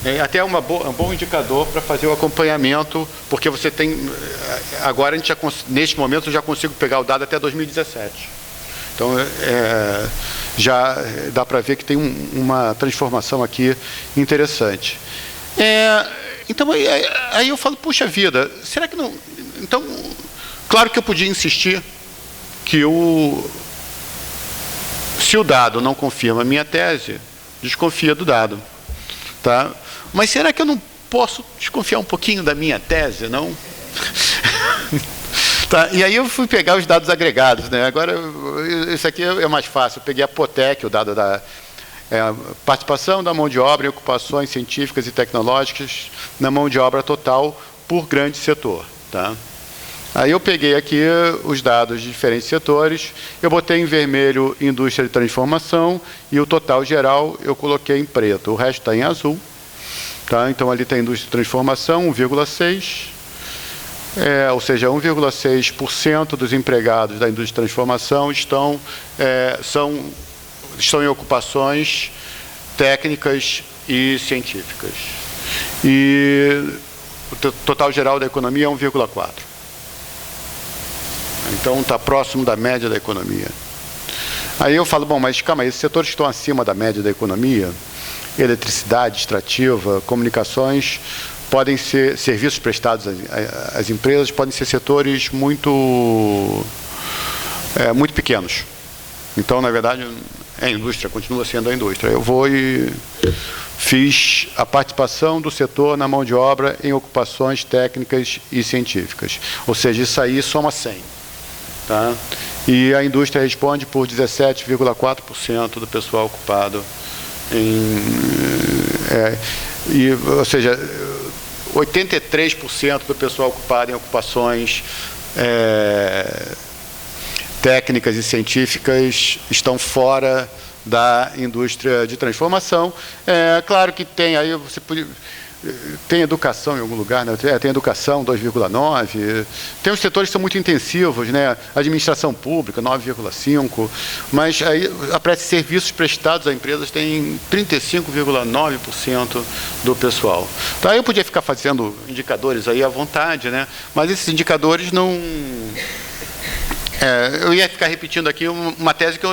É até um bom indicador para fazer o acompanhamento, porque você tem... Agora, neste momento, eu já consigo pegar o dado até 2017. Então, já dá para ver que tem uma transformação aqui interessante. Então, aí eu falo, puxa vida, será que não... Então, claro que eu podia insistir que se o dado não confirma a minha tese, desconfia do dado. Tá? Mas será que eu não posso desconfiar um pouquinho da minha tese, não? Tá? E aí eu fui pegar os dados agregados. Né? Agora, isso aqui é mais fácil. Eu peguei a POTEC, o dado da... participação da mão de obra em ocupações científicas e tecnológicas na mão de obra total por grande setor. Tá? Aí eu peguei aqui os dados de diferentes setores, eu botei em vermelho indústria de transformação e o total geral eu coloquei em preto, o resto está em azul. Tá? Então ali tem indústria de transformação, 1,6%, ou seja, 1,6% dos empregados da indústria de transformação estão em ocupações técnicas e científicas. E o total geral da economia é 1,4%. Então, está próximo da média da economia. Aí eu falo, bom, mas calma aí, esses setores que estão acima da média da economia, eletricidade, extrativa, comunicações, podem ser serviços prestados às empresas, podem ser setores muito pequenos. Então, na verdade, a indústria continua sendo a indústria. Eu vou e fiz a participação do setor na mão de obra em ocupações técnicas e científicas. Ou seja, isso aí soma 100. Tá? E a indústria responde por 17,4% do pessoal ocupado ou seja, 83% do pessoal ocupado em ocupações técnicas e científicas estão fora da indústria de transformação. Claro que tem, aí você podia... tem educação em algum lugar, né? Tem educação 2,9, tem os setores que são muito intensivos, né? Administração pública 9,5, mas aí aparece serviços prestados a empresas tem 35,9% do pessoal. Então aí eu podia ficar fazendo indicadores aí à vontade, né? Mas esses indicadores não... eu ia ficar repetindo aqui uma tese que,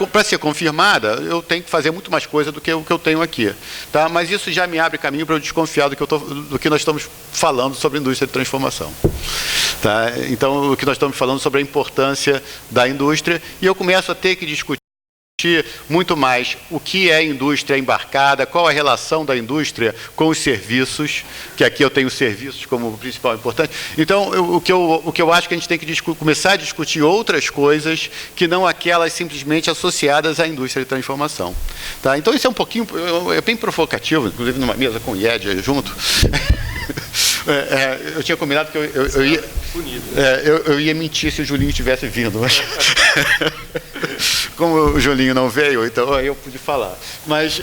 para ser confirmada, eu tenho que fazer muito mais coisa do que o que eu tenho aqui. Tá? Mas isso já me abre caminho para eu desconfiar do que nós estamos falando sobre a indústria de transformação. Tá? Então, o que nós estamos falando sobre a importância da indústria, e eu começo a ter que discutir muito mais o que é indústria embarcada, qual a relação da indústria com os serviços, que aqui eu tenho serviços como principal importante. Então, o que eu acho que a gente tem que começar a discutir outras coisas que não aquelas simplesmente associadas à indústria de transformação. Tá? Então, isso é um pouquinho, é bem provocativo, inclusive numa mesa com o IED junto. Eu tinha combinado que eu ia mentir se o Julinho tivesse vindo, mas como o Julinho não veio, então eu pude falar. Mas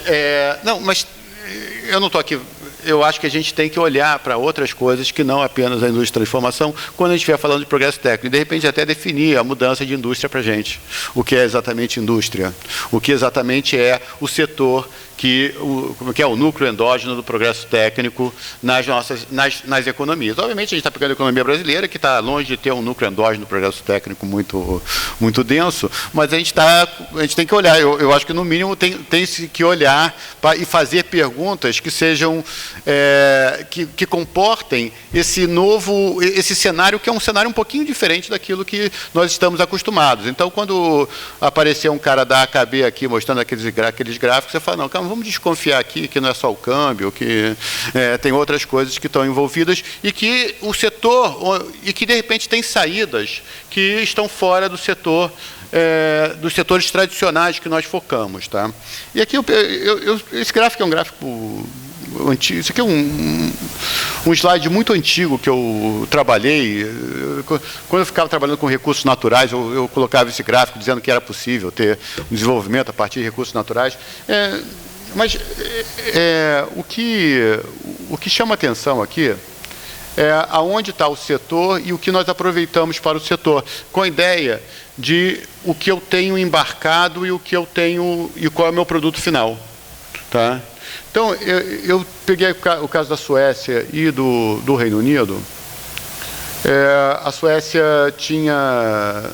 eu não estou aqui. Eu acho que a gente tem que olhar para outras coisas que não apenas a indústria de transformação, quando a gente estiver falando de progresso técnico, e de repente até definir a mudança de indústria para a gente. O que é exatamente indústria? O que exatamente é o setor que é o núcleo endógeno do progresso técnico nas economias. Obviamente, a gente está pegando a economia brasileira, que está longe de ter um núcleo endógeno do progresso técnico muito denso, mas a gente tem que olhar. Eu acho que, no mínimo, tem que olhar e fazer perguntas que sejam, que comportem esse cenário, que é um cenário um pouquinho diferente daquilo que nós estamos acostumados. Então, quando aparecer um cara da AKB aqui, mostrando aqueles gráficos, você fala, não, calma, vamos desconfiar aqui que não é só o câmbio, que tem outras coisas que estão envolvidas e que o setor, e que de repente tem saídas que estão fora do setor, dos setores tradicionais que nós focamos. Tá? E aqui, esse gráfico é um gráfico antigo, isso aqui é um slide muito antigo que eu trabalhei. Quando eu ficava trabalhando com recursos naturais, eu colocava esse gráfico dizendo que era possível ter um desenvolvimento a partir de recursos naturais. Mas o que chama atenção aqui é aonde está o setor e o que nós aproveitamos para o setor, com a ideia de o que eu tenho embarcado e o que eu tenho e qual é o meu produto final. Tá? Então, eu peguei o caso da Suécia e do Reino Unido. A Suécia tinha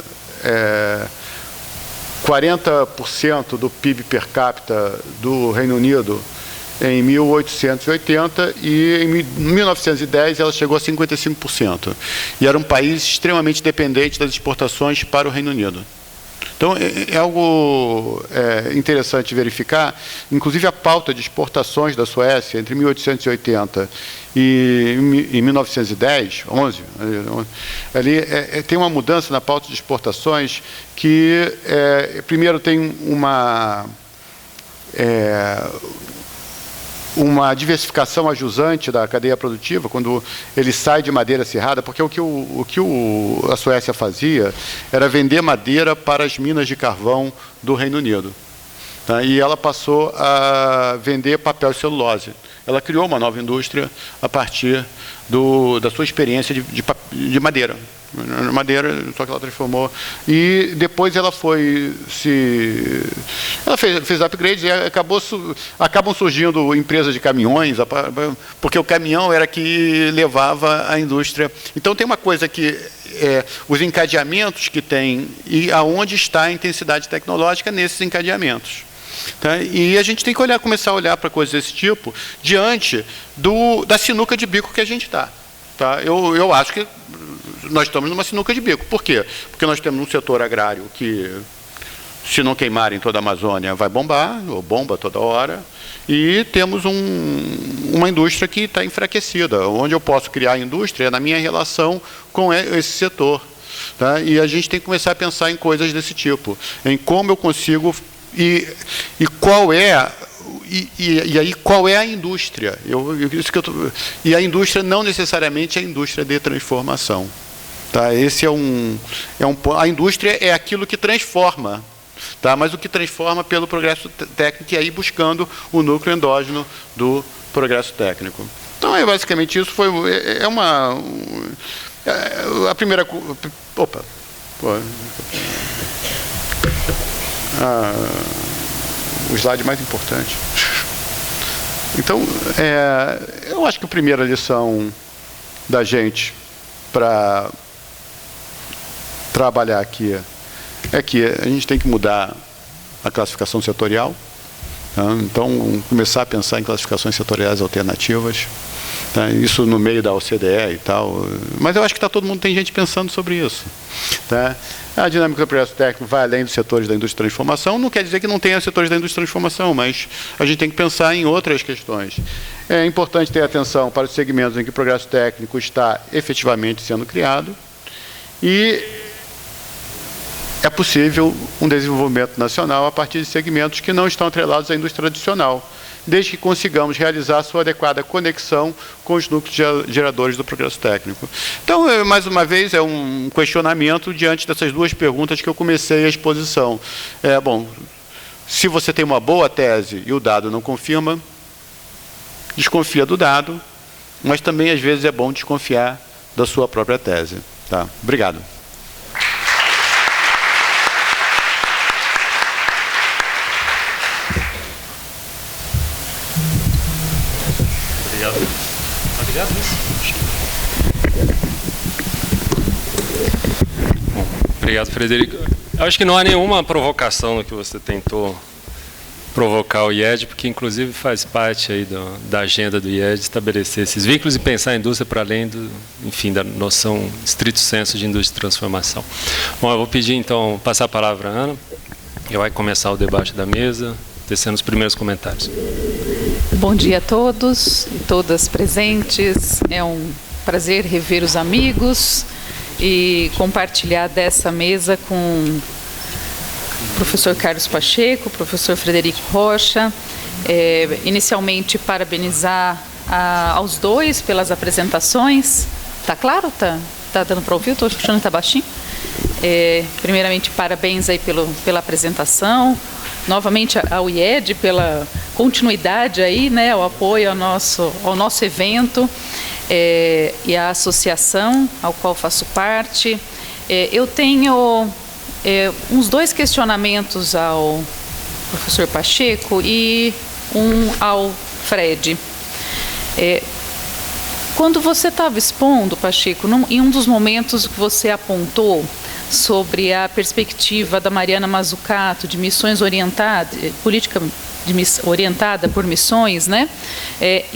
40% do PIB per capita do Reino Unido em 1880 e em 1910 ela chegou a 55%. E era um país extremamente dependente das exportações para o Reino Unido. Então, é algo interessante verificar, inclusive a pauta de exportações da Suécia entre 1880 e 1910, 11, ali tem uma mudança na pauta de exportações que, primeiro, tem uma diversificação ajusante da cadeia produtiva, quando ele sai de madeira serrada, porque o que a Suécia fazia era vender madeira para as minas de carvão do Reino Unido. Tá? E ela passou a vender papel e celulose. Ela criou uma nova indústria a partir da sua experiência de madeira. Madeira, só que ela transformou. E depois ela fez upgrades e acabam surgindo empresas de caminhões, porque o caminhão era que levava a indústria. Então tem uma coisa que os encadeamentos que tem e aonde está a intensidade tecnológica nesses encadeamentos. Tá? E a gente tem que começar a olhar para coisas desse tipo diante da sinuca de bico que a gente está. Tá? Eu acho que nós estamos numa sinuca de bico. Por quê? Porque nós temos um setor agrário que, se não queimar em toda a Amazônia, vai bombar, ou bomba toda hora, e temos uma indústria que está enfraquecida. Onde eu posso criar indústria é na minha relação com esse setor. Tá? E a gente tem que começar a pensar em coisas desse tipo, em como eu consigo e qual é. E aí, qual é a indústria? E a indústria não necessariamente é a indústria de transformação. Tá? Esse a indústria é aquilo que transforma, tá? Mas o que transforma pelo progresso técnico, e aí buscando o núcleo endógeno do progresso técnico. Então, é basicamente isso. A primeira... Opa! O slide mais importante. Então, eu acho que a primeira lição da gente para trabalhar aqui é que a gente tem que mudar a classificação setorial. Tá? Então, começar a pensar em classificações setoriais alternativas. Tá? Isso no meio da OCDE e tal. Mas eu acho que todo mundo tem gente pensando sobre isso. Tá? A dinâmica do progresso técnico vai além dos setores da indústria de transformação. Não quer dizer que não tenha setores da indústria de transformação, mas a gente tem que pensar em outras questões. É importante ter atenção para os segmentos em que o progresso técnico está efetivamente sendo criado e é possível um desenvolvimento nacional a partir de segmentos que não estão atrelados à indústria tradicional, desde que consigamos realizar sua adequada conexão com os núcleos geradores do progresso técnico. Então, mais uma vez, é um questionamento diante dessas duas perguntas que eu comecei a exposição. Bom, se você tem uma boa tese e o dado não confirma, desconfia do dado, mas também, às vezes, é bom desconfiar da sua própria tese. Tá? Obrigado. Obrigado, Frederico. Eu acho que não há nenhuma provocação no que você tentou provocar o IED, porque inclusive faz parte aí da agenda do IED estabelecer esses vínculos e pensar a indústria para além da noção estrito senso de indústria de transformação. Bom, eu vou pedir então, passar a palavra à Ana, e vai começar o debate da mesa, tecendo os primeiros comentários. Bom dia a todos e todas presentes. É um prazer rever os amigos e compartilhar dessa mesa com o professor Carlos Pacheco, o professor Frederico Rocha. Inicialmente, parabenizar aos dois pelas apresentações. Tá claro? Tá dando para ouvir? Estou achando que está baixinho. Primeiramente, parabéns aí pela apresentação. Novamente ao IED pela continuidade aí, né, o apoio ao nosso evento e à associação ao qual faço parte. Eu tenho uns dois questionamentos ao professor Pacheco e um ao Fred. Quando você estava expondo, Pacheco, em um dos momentos que você apontou sobre a perspectiva da Mariana Mazzucato de missões orientadas, política orientada por missões, né?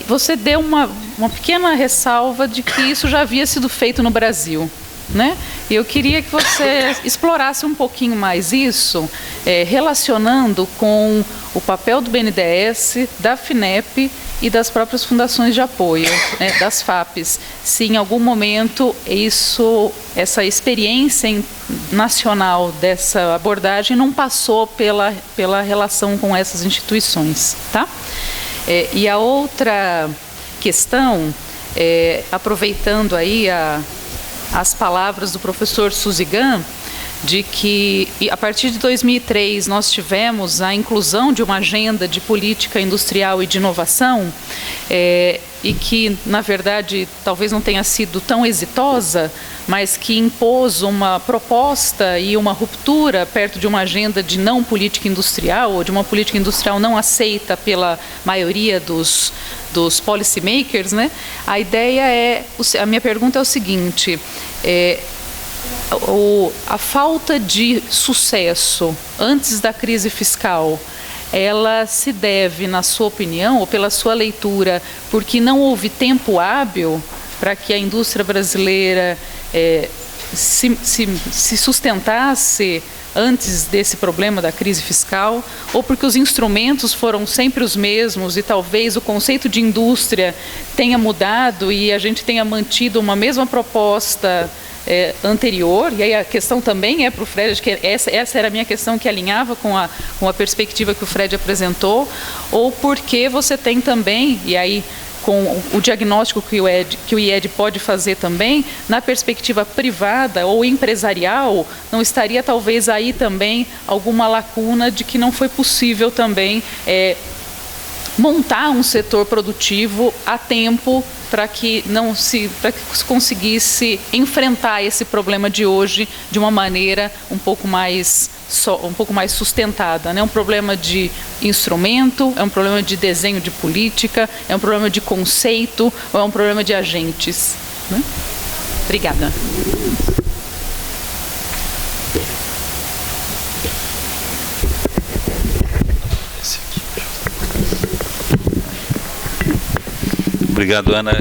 Você deu uma pequena ressalva de que isso já havia sido feito no Brasil, né? E eu queria que você explorasse um pouquinho mais isso, relacionando com o papel do BNDES, da FINEP e das próprias fundações de apoio, né, das FAPs. Se em algum momento essa experiência nacional dessa abordagem não passou pela relação com essas instituições, tá? E a outra questão, aproveitando aí as palavras do professor Suzigan, de que a partir de 2003 nós tivemos a inclusão de uma agenda de política industrial e de inovação, e que, na verdade, talvez não tenha sido tão exitosa, mas que impôs uma proposta e uma ruptura perto de uma agenda de não política industrial, ou de uma política industrial não aceita pela maioria dos policy makers, né? A minha pergunta é o seguinte: a falta de sucesso antes da crise fiscal, ela se deve, na sua opinião, ou pela sua leitura, porque não houve tempo hábil para que a indústria brasileira se sustentasse antes desse problema da crise fiscal, ou porque os instrumentos foram sempre os mesmos e talvez o conceito de indústria tenha mudado e a gente tenha mantido uma mesma proposta anterior? E aí a questão também é para o Fred, acho que essa era a minha questão, que alinhava com a perspectiva que o Fred apresentou, ou porque você tem também, e aí com o diagnóstico que o IED pode fazer também, na perspectiva privada ou empresarial, não estaria talvez aí também alguma lacuna de que não foi possível também montar um setor produtivo a tempo para que se conseguisse enfrentar esse problema de hoje de uma maneira um pouco mais sustentada, né? Um problema de instrumento, é um problema de desenho de política, é um problema de conceito, ou é um problema de agentes, né? Obrigada. Obrigado, Ana.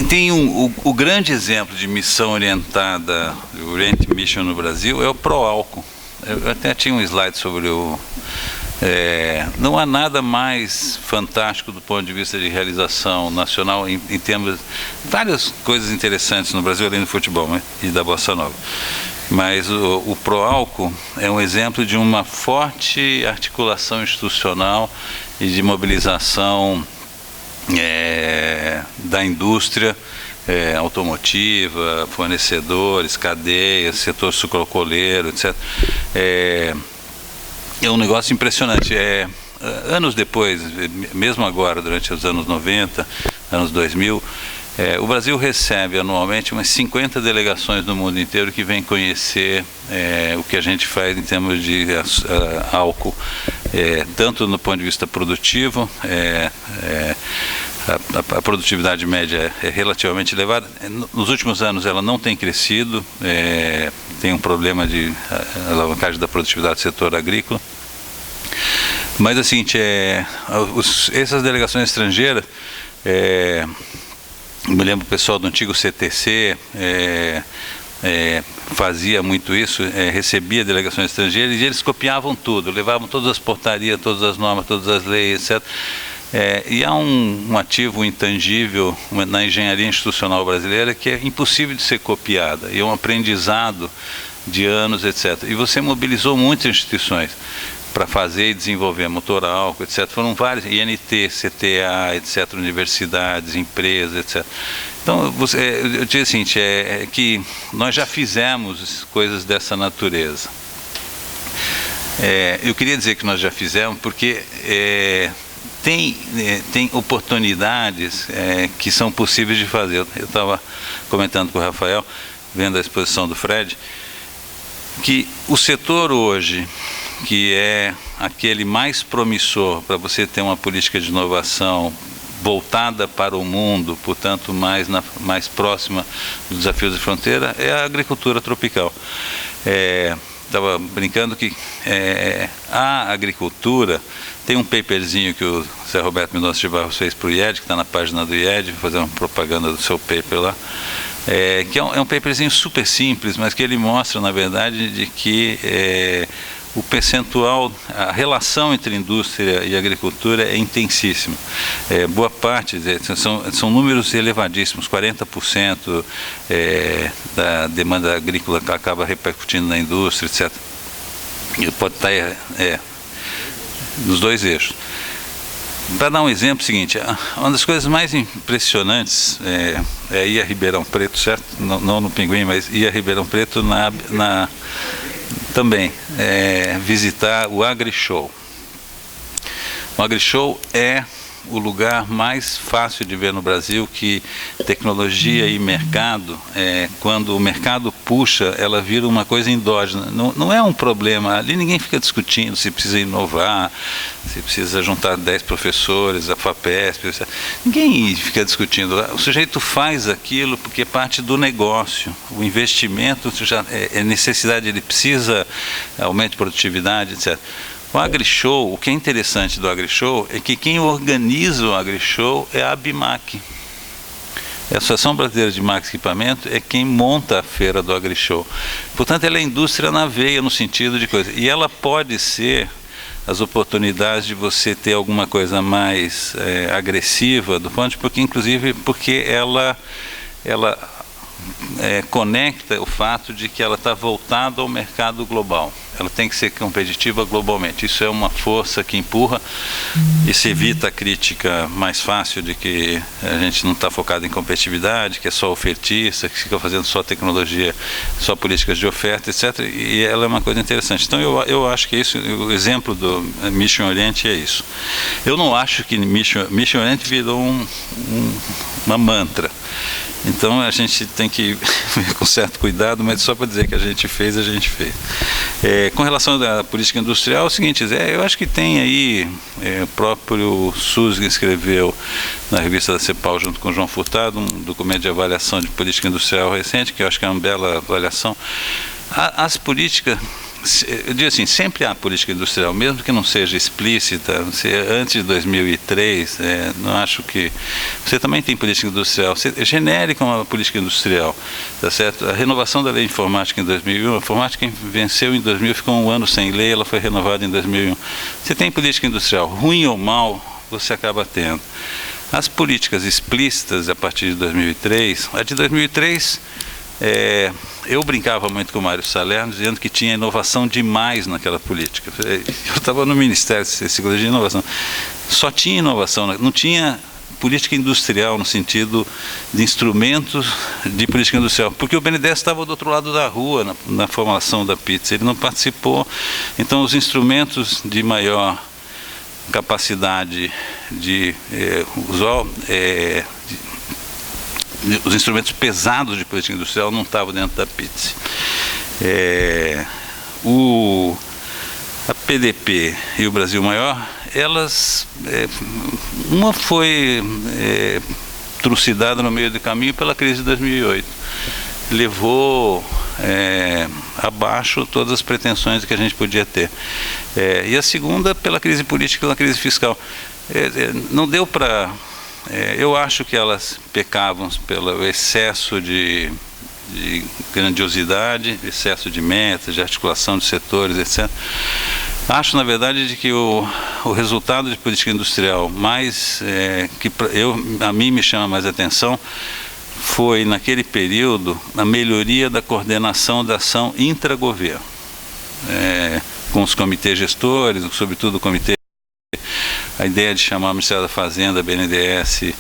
Tem o grande exemplo de missão orientada, o Orient Mission no Brasil, é o Proálcool. Eu até tinha um slide sobre o... não há nada mais fantástico do ponto de vista de realização nacional em termos... Várias coisas interessantes no Brasil, além do futebol, né, e da bossa nova. Mas o Proálcool é um exemplo de uma forte articulação institucional e de mobilização da indústria automotiva, fornecedores, cadeias, setor sucroalcooleiro, etc. É um negócio impressionante. Anos depois, mesmo agora, durante os anos 90, anos 2000, o Brasil recebe anualmente umas 50 delegações no mundo inteiro que vêm conhecer o que a gente faz em termos de álcool, tanto no ponto de vista produtivo, a produtividade média é relativamente elevada. Nos últimos anos ela não tem crescido, tem um problema de alavancagem da produtividade do setor agrícola. Mas é o seguinte, essas delegações estrangeiras, me lembro o pessoal do antigo CTC fazia muito isso, recebia delegações estrangeiras e eles copiavam tudo, levavam todas as portarias, todas as normas, todas as leis, etc. E há um ativo intangível na engenharia institucional brasileira que é impossível de ser copiada, e é um aprendizado de anos, etc. E você mobilizou muitas instituições para fazer e desenvolver motor a álcool, etc. Foram vários, INT, CTA, etc., universidades, empresas, etc. Então, eu diria o seguinte, que nós já fizemos coisas dessa natureza. Eu queria dizer que nós já fizemos porque tem oportunidades que são possíveis de fazer. Eu estava comentando com o Rafael, vendo a exposição do Fred, que o setor hoje, que é aquele mais promissor para você ter uma política de inovação voltada para o mundo, portanto mais próxima dos desafios de fronteira, é a agricultura tropical. Estava brincando que a agricultura, tem um paperzinho que o Zé Roberto Mendonça de Barros fez para o IED, que está na página do IED, vou fazer uma propaganda do seu paper lá, que é um paperzinho super simples, mas que ele mostra, na verdade, de que o percentual, a relação entre indústria e agricultura é intensíssima. Boa parte, são números elevadíssimos, 40% da demanda agrícola acaba repercutindo na indústria, etc. E pode estar nos dois eixos. Para dar um exemplo, seguinte, uma das coisas mais impressionantes é ir a Ribeirão Preto, certo? Não no Pinguim, mas ir a Ribeirão Preto também visitar o AgriShow. O AgriShow é o lugar mais fácil de ver no Brasil, que tecnologia e mercado, quando o mercado puxa, ela vira uma coisa endógena. Não é um problema, ali ninguém fica discutindo se precisa inovar, se precisa juntar 10 professores, a FAPESP, etc. Ninguém fica discutindo. O sujeito faz aquilo porque é parte do negócio. O investimento já é necessidade, ele precisa aumento de produtividade, etc. O AgriShow, o que é interessante do AgriShow é que quem organiza o AgriShow é a ABMAC. A Associação Brasileira de Máquinas e Equipamento é quem monta a feira do AgriShow. Portanto, ela é indústria na veia, no sentido de coisa. E ela pode ser as oportunidades de você ter alguma coisa mais agressiva, do ponto de, inclusive porque ela conecta o fato de que ela está voltada ao mercado global. Ela tem que ser competitiva globalmente. Isso é uma força que empurra e se evita a crítica mais fácil de que a gente não está focado em competitividade, que é só ofertista, que fica fazendo só tecnologia, só políticas de oferta, etc. E ela é uma coisa interessante. Então eu acho que isso, o exemplo do Mission Oriente é isso. Eu não acho que Mission Oriente virou uma mantra. Então a gente tem que ver com certo cuidado, mas só para dizer que a gente fez. Com relação à política industrial, é o seguinte, eu acho que tem aí, o próprio Susg escreveu na revista da CEPAL junto com o João Furtado, um documento de avaliação de política industrial recente, que eu acho que é uma bela avaliação. As políticas, eu digo assim, sempre há política industrial, mesmo que não seja explícita. Antes de 2003, não acho que... Você também tem política industrial, é genérica uma política industrial, tá certo? A renovação da lei de informática em 2001, a informática venceu em 2000, ficou um ano sem lei, ela foi renovada em 2001. Você tem política industrial, ruim ou mal, você acaba tendo. As políticas explícitas, a partir de 2003, a de 2003... eu brincava muito com o Mário Salerno, dizendo que tinha inovação demais naquela política. Eu estava no Ministério de Secretaria de Inovação. Só tinha inovação, não tinha política industrial no sentido de instrumentos de política industrial, porque o BNDES estava do outro lado da rua na formulação da PITS, ele não participou. Então os instrumentos de maior capacidade de os instrumentos pesados de política industrial não estavam dentro da PITS. A PDP e o Brasil Maior, elas, uma foi trucidada no meio do caminho pela crise de 2008. Levou abaixo todas as pretensões que a gente podia ter. E a segunda pela crise política, pela crise fiscal. Não deu para... eu acho que elas pecavam pelo excesso de grandiosidade, excesso de metas, de articulação de setores, etc. Acho, na verdade, de que o resultado de política industrial mais que a mim me chama mais atenção foi, naquele período, a melhoria da coordenação da ação intragoverno, com os comitês gestores, sobretudo o comitê. A ideia de chamar o Ministério da Fazenda, a BNDES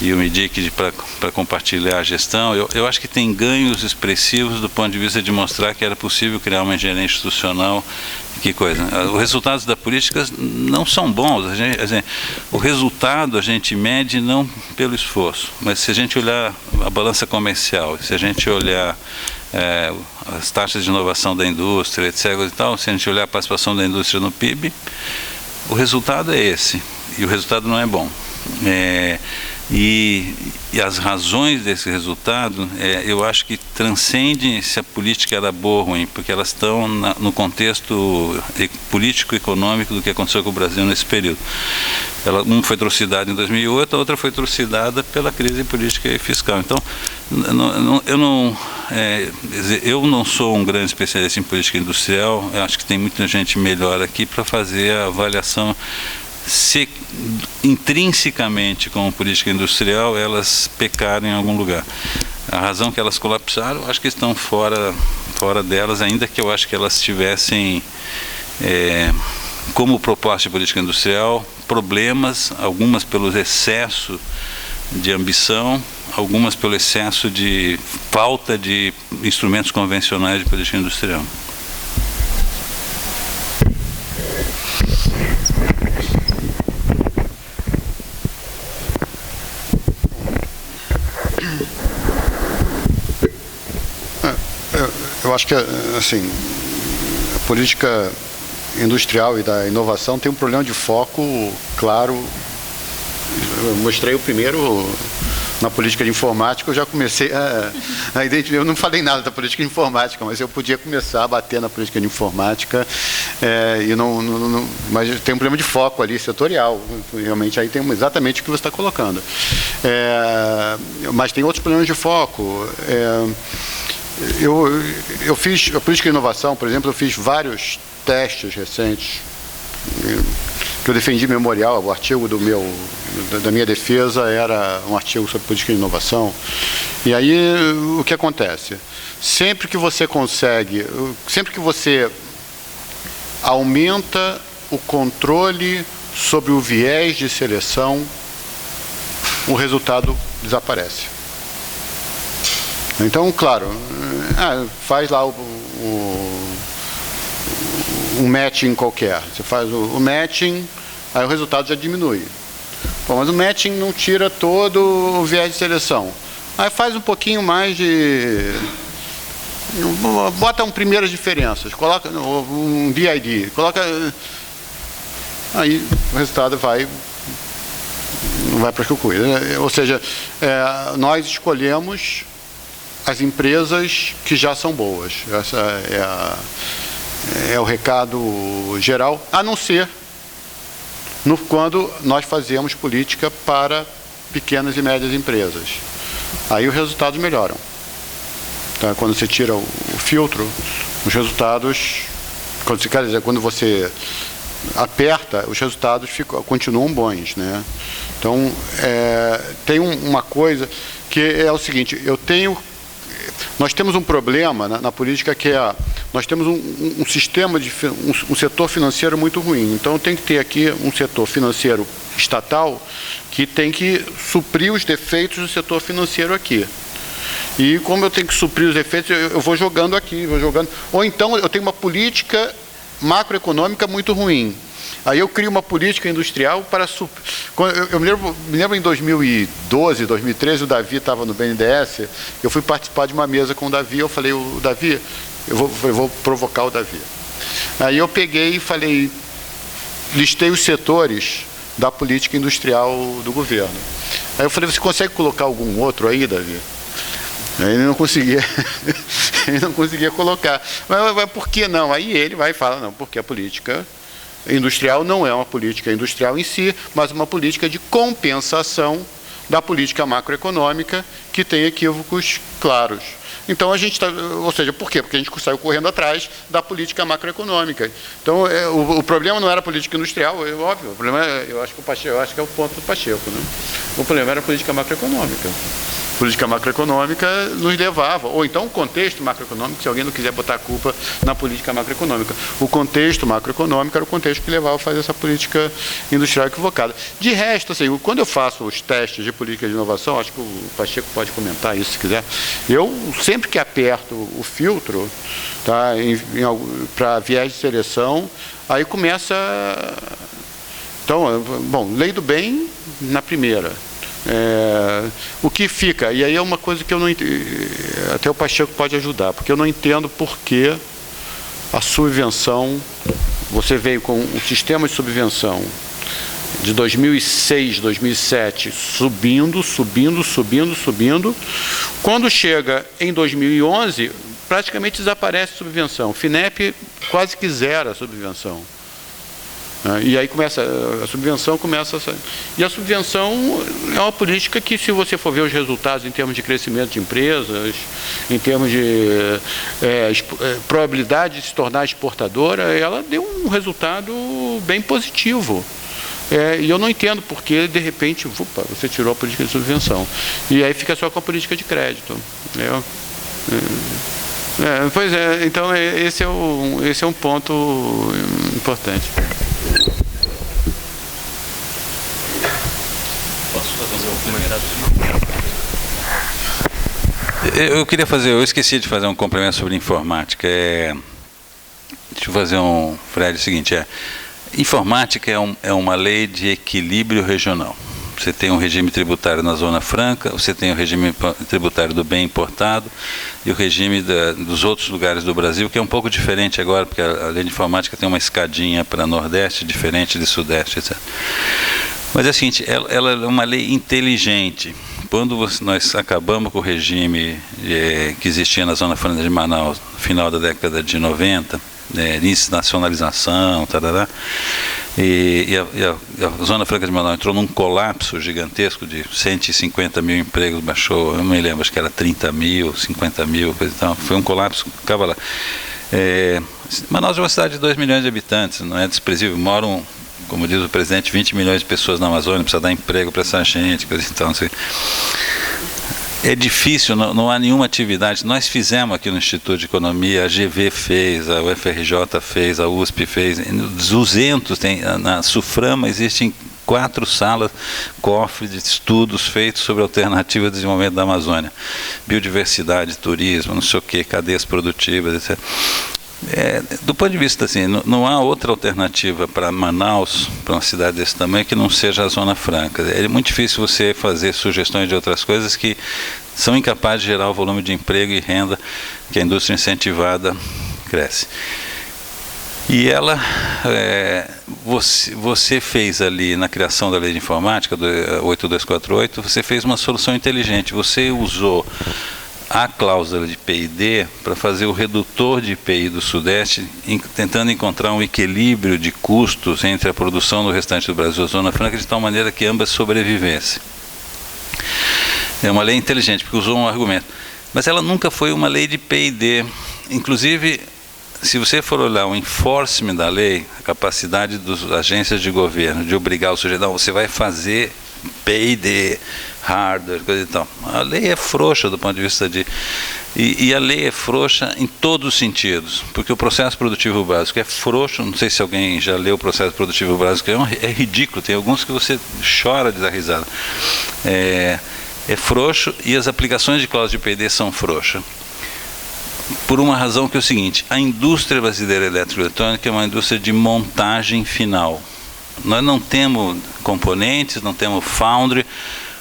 e o MIDIC para compartilhar a gestão, eu acho que tem ganhos expressivos do ponto de vista de mostrar que era possível criar uma engenharia institucional. Que coisa. Os resultados da política não são bons. O resultado a gente mede não pelo esforço, mas se a gente olhar a balança comercial, se a gente olhar as taxas de inovação da indústria, etc. e tal, se a gente olhar a participação da indústria no PIB, o resultado é esse, e o resultado não é bom. E as razões desse resultado, eu acho que transcendem se a política era boa ou ruim, porque elas estão no contexto político-econômico do que aconteceu com o Brasil nesse período. Uma foi trucidada em 2008, a outra foi trucidada pela crise política e fiscal. Então, eu não sou um grande especialista em política industrial, eu acho que tem muita gente melhor aqui para fazer a avaliação se intrinsecamente como política industrial elas pecaram em algum lugar. A razão que elas colapsaram, acho que estão fora delas, ainda que eu acho que elas tivessem como proposta de política industrial problemas, algumas pelo excesso de ambição, algumas pelo excesso de falta de instrumentos convencionais de política industrial. Eu acho que, assim, a política industrial e da inovação tem um problema de foco claro. Eu mostrei o primeiro na política de informática, eu já comecei a identificar. Eu não falei nada da política de informática, mas eu podia começar a bater na política de informática, mas tem um problema de foco ali, setorial. Realmente aí tem exatamente o que você está colocando. Mas tem outros problemas de foco. Eu fiz a política de inovação, por exemplo, eu fiz vários testes recentes que eu defendi memorial. O artigo da minha defesa era um artigo sobre política de inovação. E aí, o que acontece? Sempre que você consegue, sempre que você aumenta o controle sobre o viés de seleção, o resultado desaparece. Então, claro, faz lá um matching qualquer. Você faz o matching, aí o resultado já diminui. Bom, mas o matching não tira todo o viés de seleção. Aí faz um pouquinho mais de... Bota primeiras diferenças, coloca um DID, coloca... Aí o resultado não vai para as cucuias. Ou seja, nós escolhemos as empresas que já são boas. Essa é o recado geral, a não ser quando nós fazemos política para pequenas e médias empresas. Aí os resultados melhoram. Então, quando você tira o filtro, os resultados, quando você aperta, os resultados continuam bons, né? Então, tem uma coisa que é o seguinte, nós temos um problema na política que nós temos um sistema um setor financeiro muito ruim. Então tem que ter aqui um setor financeiro estatal que tem que suprir os defeitos do setor financeiro aqui. E como eu tenho que suprir os defeitos, eu vou jogando aqui, Ou então eu tenho uma política macroeconômica muito ruim. Aí eu crio uma política industrial para... Eu me lembro em 2012, 2013, o Davi estava no BNDES, eu fui participar de uma mesa com o Davi, eu falei, Davi, eu vou provocar o Davi. Aí eu peguei e falei, listei os setores da política industrial do governo. Aí eu falei, você consegue colocar algum outro aí, Davi? Aí ele não conseguia, colocar. Mas por que não? Aí ele vai e fala, não, porque a política industrial não é uma política industrial em si, mas uma política de compensação da política macroeconômica que tem equívocos claros. Então a gente está, ou seja, por quê? Porque a gente saiu correndo atrás da política macroeconômica. Então o problema não era a política industrial, óbvio. O problema, eu acho que é o ponto do Pacheco, né? O problema era a política macroeconômica. A política macroeconômica nos levava, ou então o contexto macroeconômico, se alguém não quiser botar a culpa na política macroeconômica. O contexto macroeconômico era o contexto que levava a fazer essa política industrial equivocada. De resto, assim, quando eu faço os testes de política de inovação, acho que o Pacheco pode comentar isso se quiser, eu sempre que aperto o filtro, tá, para viés de seleção, aí começa... Então, bom, lei do bem na primeira. O que fica, e aí é uma coisa que eu não entendo, até o Pacheco pode ajudar, porque eu não entendo por que a subvenção, você veio com um sistema de subvenção de 2006, 2007, subindo, quando chega em 2011, praticamente desaparece a subvenção, FINEP quase que zera a subvenção. E aí a subvenção começa a sair. E a subvenção é uma política que, se você for ver os resultados em termos de crescimento de empresas, em termos de probabilidade de se tornar exportadora, ela deu um resultado bem positivo. E eu não entendo por que, de repente, você tirou a política de subvenção. E aí fica só com a política de crédito. Pois é, então esse é um ponto importante. Posso fazer um comentário? Eu esqueci de fazer um complemento sobre informática. Deixa eu fazer Fred, o seguinte, informática é uma lei de equilíbrio regional. Você tem um regime tributário na Zona Franca, você tem o regime tributário do bem importado e o regime dos outros lugares do Brasil, que é um pouco diferente agora, porque a lei de informática tem uma escadinha para Nordeste, diferente de Sudeste, etc. Mas é o seguinte, ela é uma lei inteligente. Quando nós acabamos com o regime que existia na Zona Franca de Manaus, no final da década de 90, início de nacionalização, tarará, e a Zona Franca de Manaus entrou num colapso gigantesco de 150 mil empregos, baixou, eu não me lembro, acho que era 30 mil, 50 mil, coisa e tal. Foi um colapso, ficava lá. Manaus é uma cidade de 2 milhões de habitantes, não é desprezível, moram, como diz o presidente, 20 milhões de pessoas na Amazônia, precisa dar emprego para essa gente, coisa e tal, não sei. É difícil, não há nenhuma atividade. Nós fizemos aqui no Instituto de Economia, a GV fez, a UFRJ fez, a USP fez, 200, na SUFRAMA existem 4 salas, cofres de estudos feitos sobre alternativa de desenvolvimento da Amazônia. Biodiversidade, turismo, não sei o quê, cadeias produtivas, etc. Do ponto de vista assim, não há outra alternativa para Manaus, para uma cidade desse tamanho, que não seja a Zona Franca. É muito difícil você fazer sugestões de outras coisas que são incapazes de gerar o volume de emprego e renda que a indústria incentivada cresce. E ela, você fez ali na criação da lei de informática, do 8248, você fez uma solução inteligente. Você usou a cláusula de PID para fazer o redutor de IPI do Sudeste, tentando encontrar um equilíbrio de custos entre a produção do restante do Brasil e a Zona Franca, de tal maneira que ambas sobrevivessem. É uma lei inteligente, porque usou um argumento. Mas ela nunca foi uma lei de PID. Inclusive, se você for olhar o enforcement da lei, a capacidade das agências de governo de obrigar o sujeito, não, você vai fazer PID, hardware, coisa e tal. A lei é frouxa do ponto de vista de... E a lei é frouxa em todos os sentidos, porque o processo produtivo básico é frouxo, não sei se alguém já leu o processo produtivo básico, é ridículo, tem alguns que você chora de dar risada. É frouxo e as aplicações de cláusula de PID são frouxas. Por uma razão que é o seguinte, a indústria brasileira eletroeletrônica é uma indústria de montagem final. Nós não temos componentes, não temos foundry.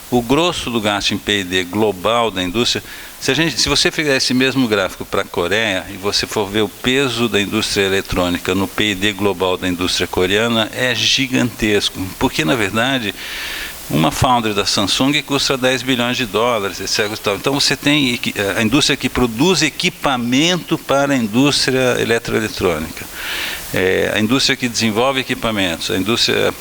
O grosso do gasto em P&D global da indústria, se você fizer esse mesmo gráfico para a Coreia e você for ver o peso da indústria eletrônica no P&D global da indústria coreana, é gigantesco, porque na verdade uma foundry da Samsung custa 10 bilhões de dólares, etc. Então você tem a indústria que produz equipamento para a indústria eletroeletrônica. A indústria que desenvolve equipamentos, a indústria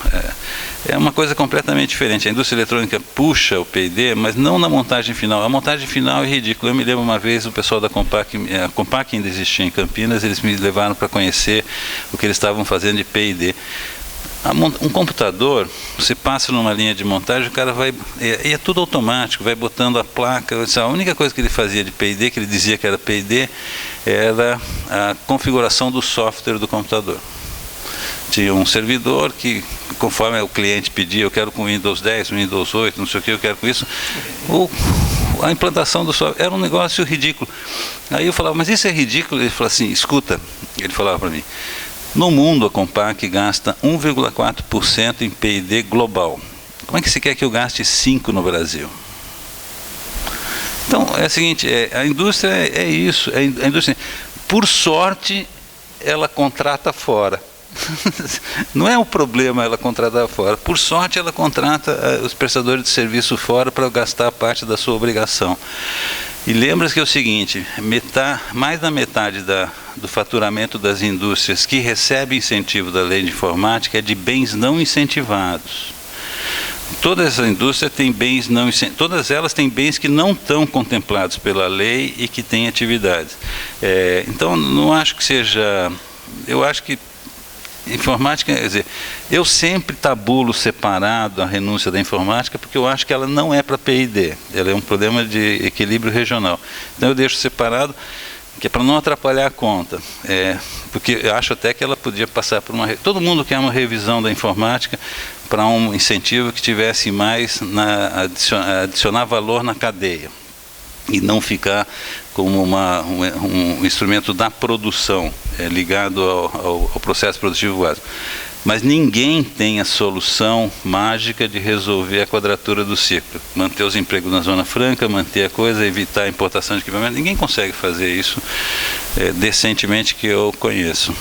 é uma coisa completamente diferente. A indústria eletrônica puxa o P&D, mas não na montagem final. A montagem final é ridícula. Eu me lembro uma vez o pessoal da Compaq, a Compaq ainda existia em Campinas, eles me levaram para conhecer o que eles estavam fazendo de P&D. Um computador, você passa numa linha de montagem, o cara vai, e é tudo automático, vai botando a placa. A única coisa que ele fazia de P&D, que ele dizia que era P&D, era a configuração do software do computador. Tinha um servidor que, conforme o cliente pedia, eu quero com Windows 10, Windows 8, não sei o que, eu quero com isso. A implantação do software era um negócio ridículo. Aí eu falava, mas isso é ridículo? Ele falou assim, escuta, ele falava para mim, no mundo, a Compaq gasta 1,4% em P&D global. Como é que você quer que eu gaste 5% no Brasil? Então, é o seguinte, a indústria é isso. A indústria, por sorte, ela contrata fora. Não é um problema ela contratar fora. Por sorte, ela contrata os prestadores de serviço fora para gastar parte da sua obrigação. E lembra-se que é o seguinte, mais da metade do faturamento das indústrias que recebe incentivo da lei de informática é de bens não incentivados. Toda essa indústria tem bens não incentivados, todas elas têm bens que não estão contemplados pela lei e que têm atividades. Então, não acho que seja... Eu acho que informática, quer dizer, eu sempre tabulo separado a renúncia da informática porque eu acho que ela não é para PID, ela é um problema de equilíbrio regional. Então eu deixo separado, que é para não atrapalhar a conta, porque eu acho até que ela podia passar por uma... Todo mundo quer uma revisão da informática para um incentivo que tivesse mais, adicionar valor na cadeia e não ficar como um instrumento da produção, ligado ao processo produtivo básico. Mas ninguém tem a solução mágica de resolver a quadratura do ciclo. Manter os empregos na Zona Franca, manter a coisa, evitar a importação de equipamento. Ninguém consegue fazer isso decentemente que eu conheço.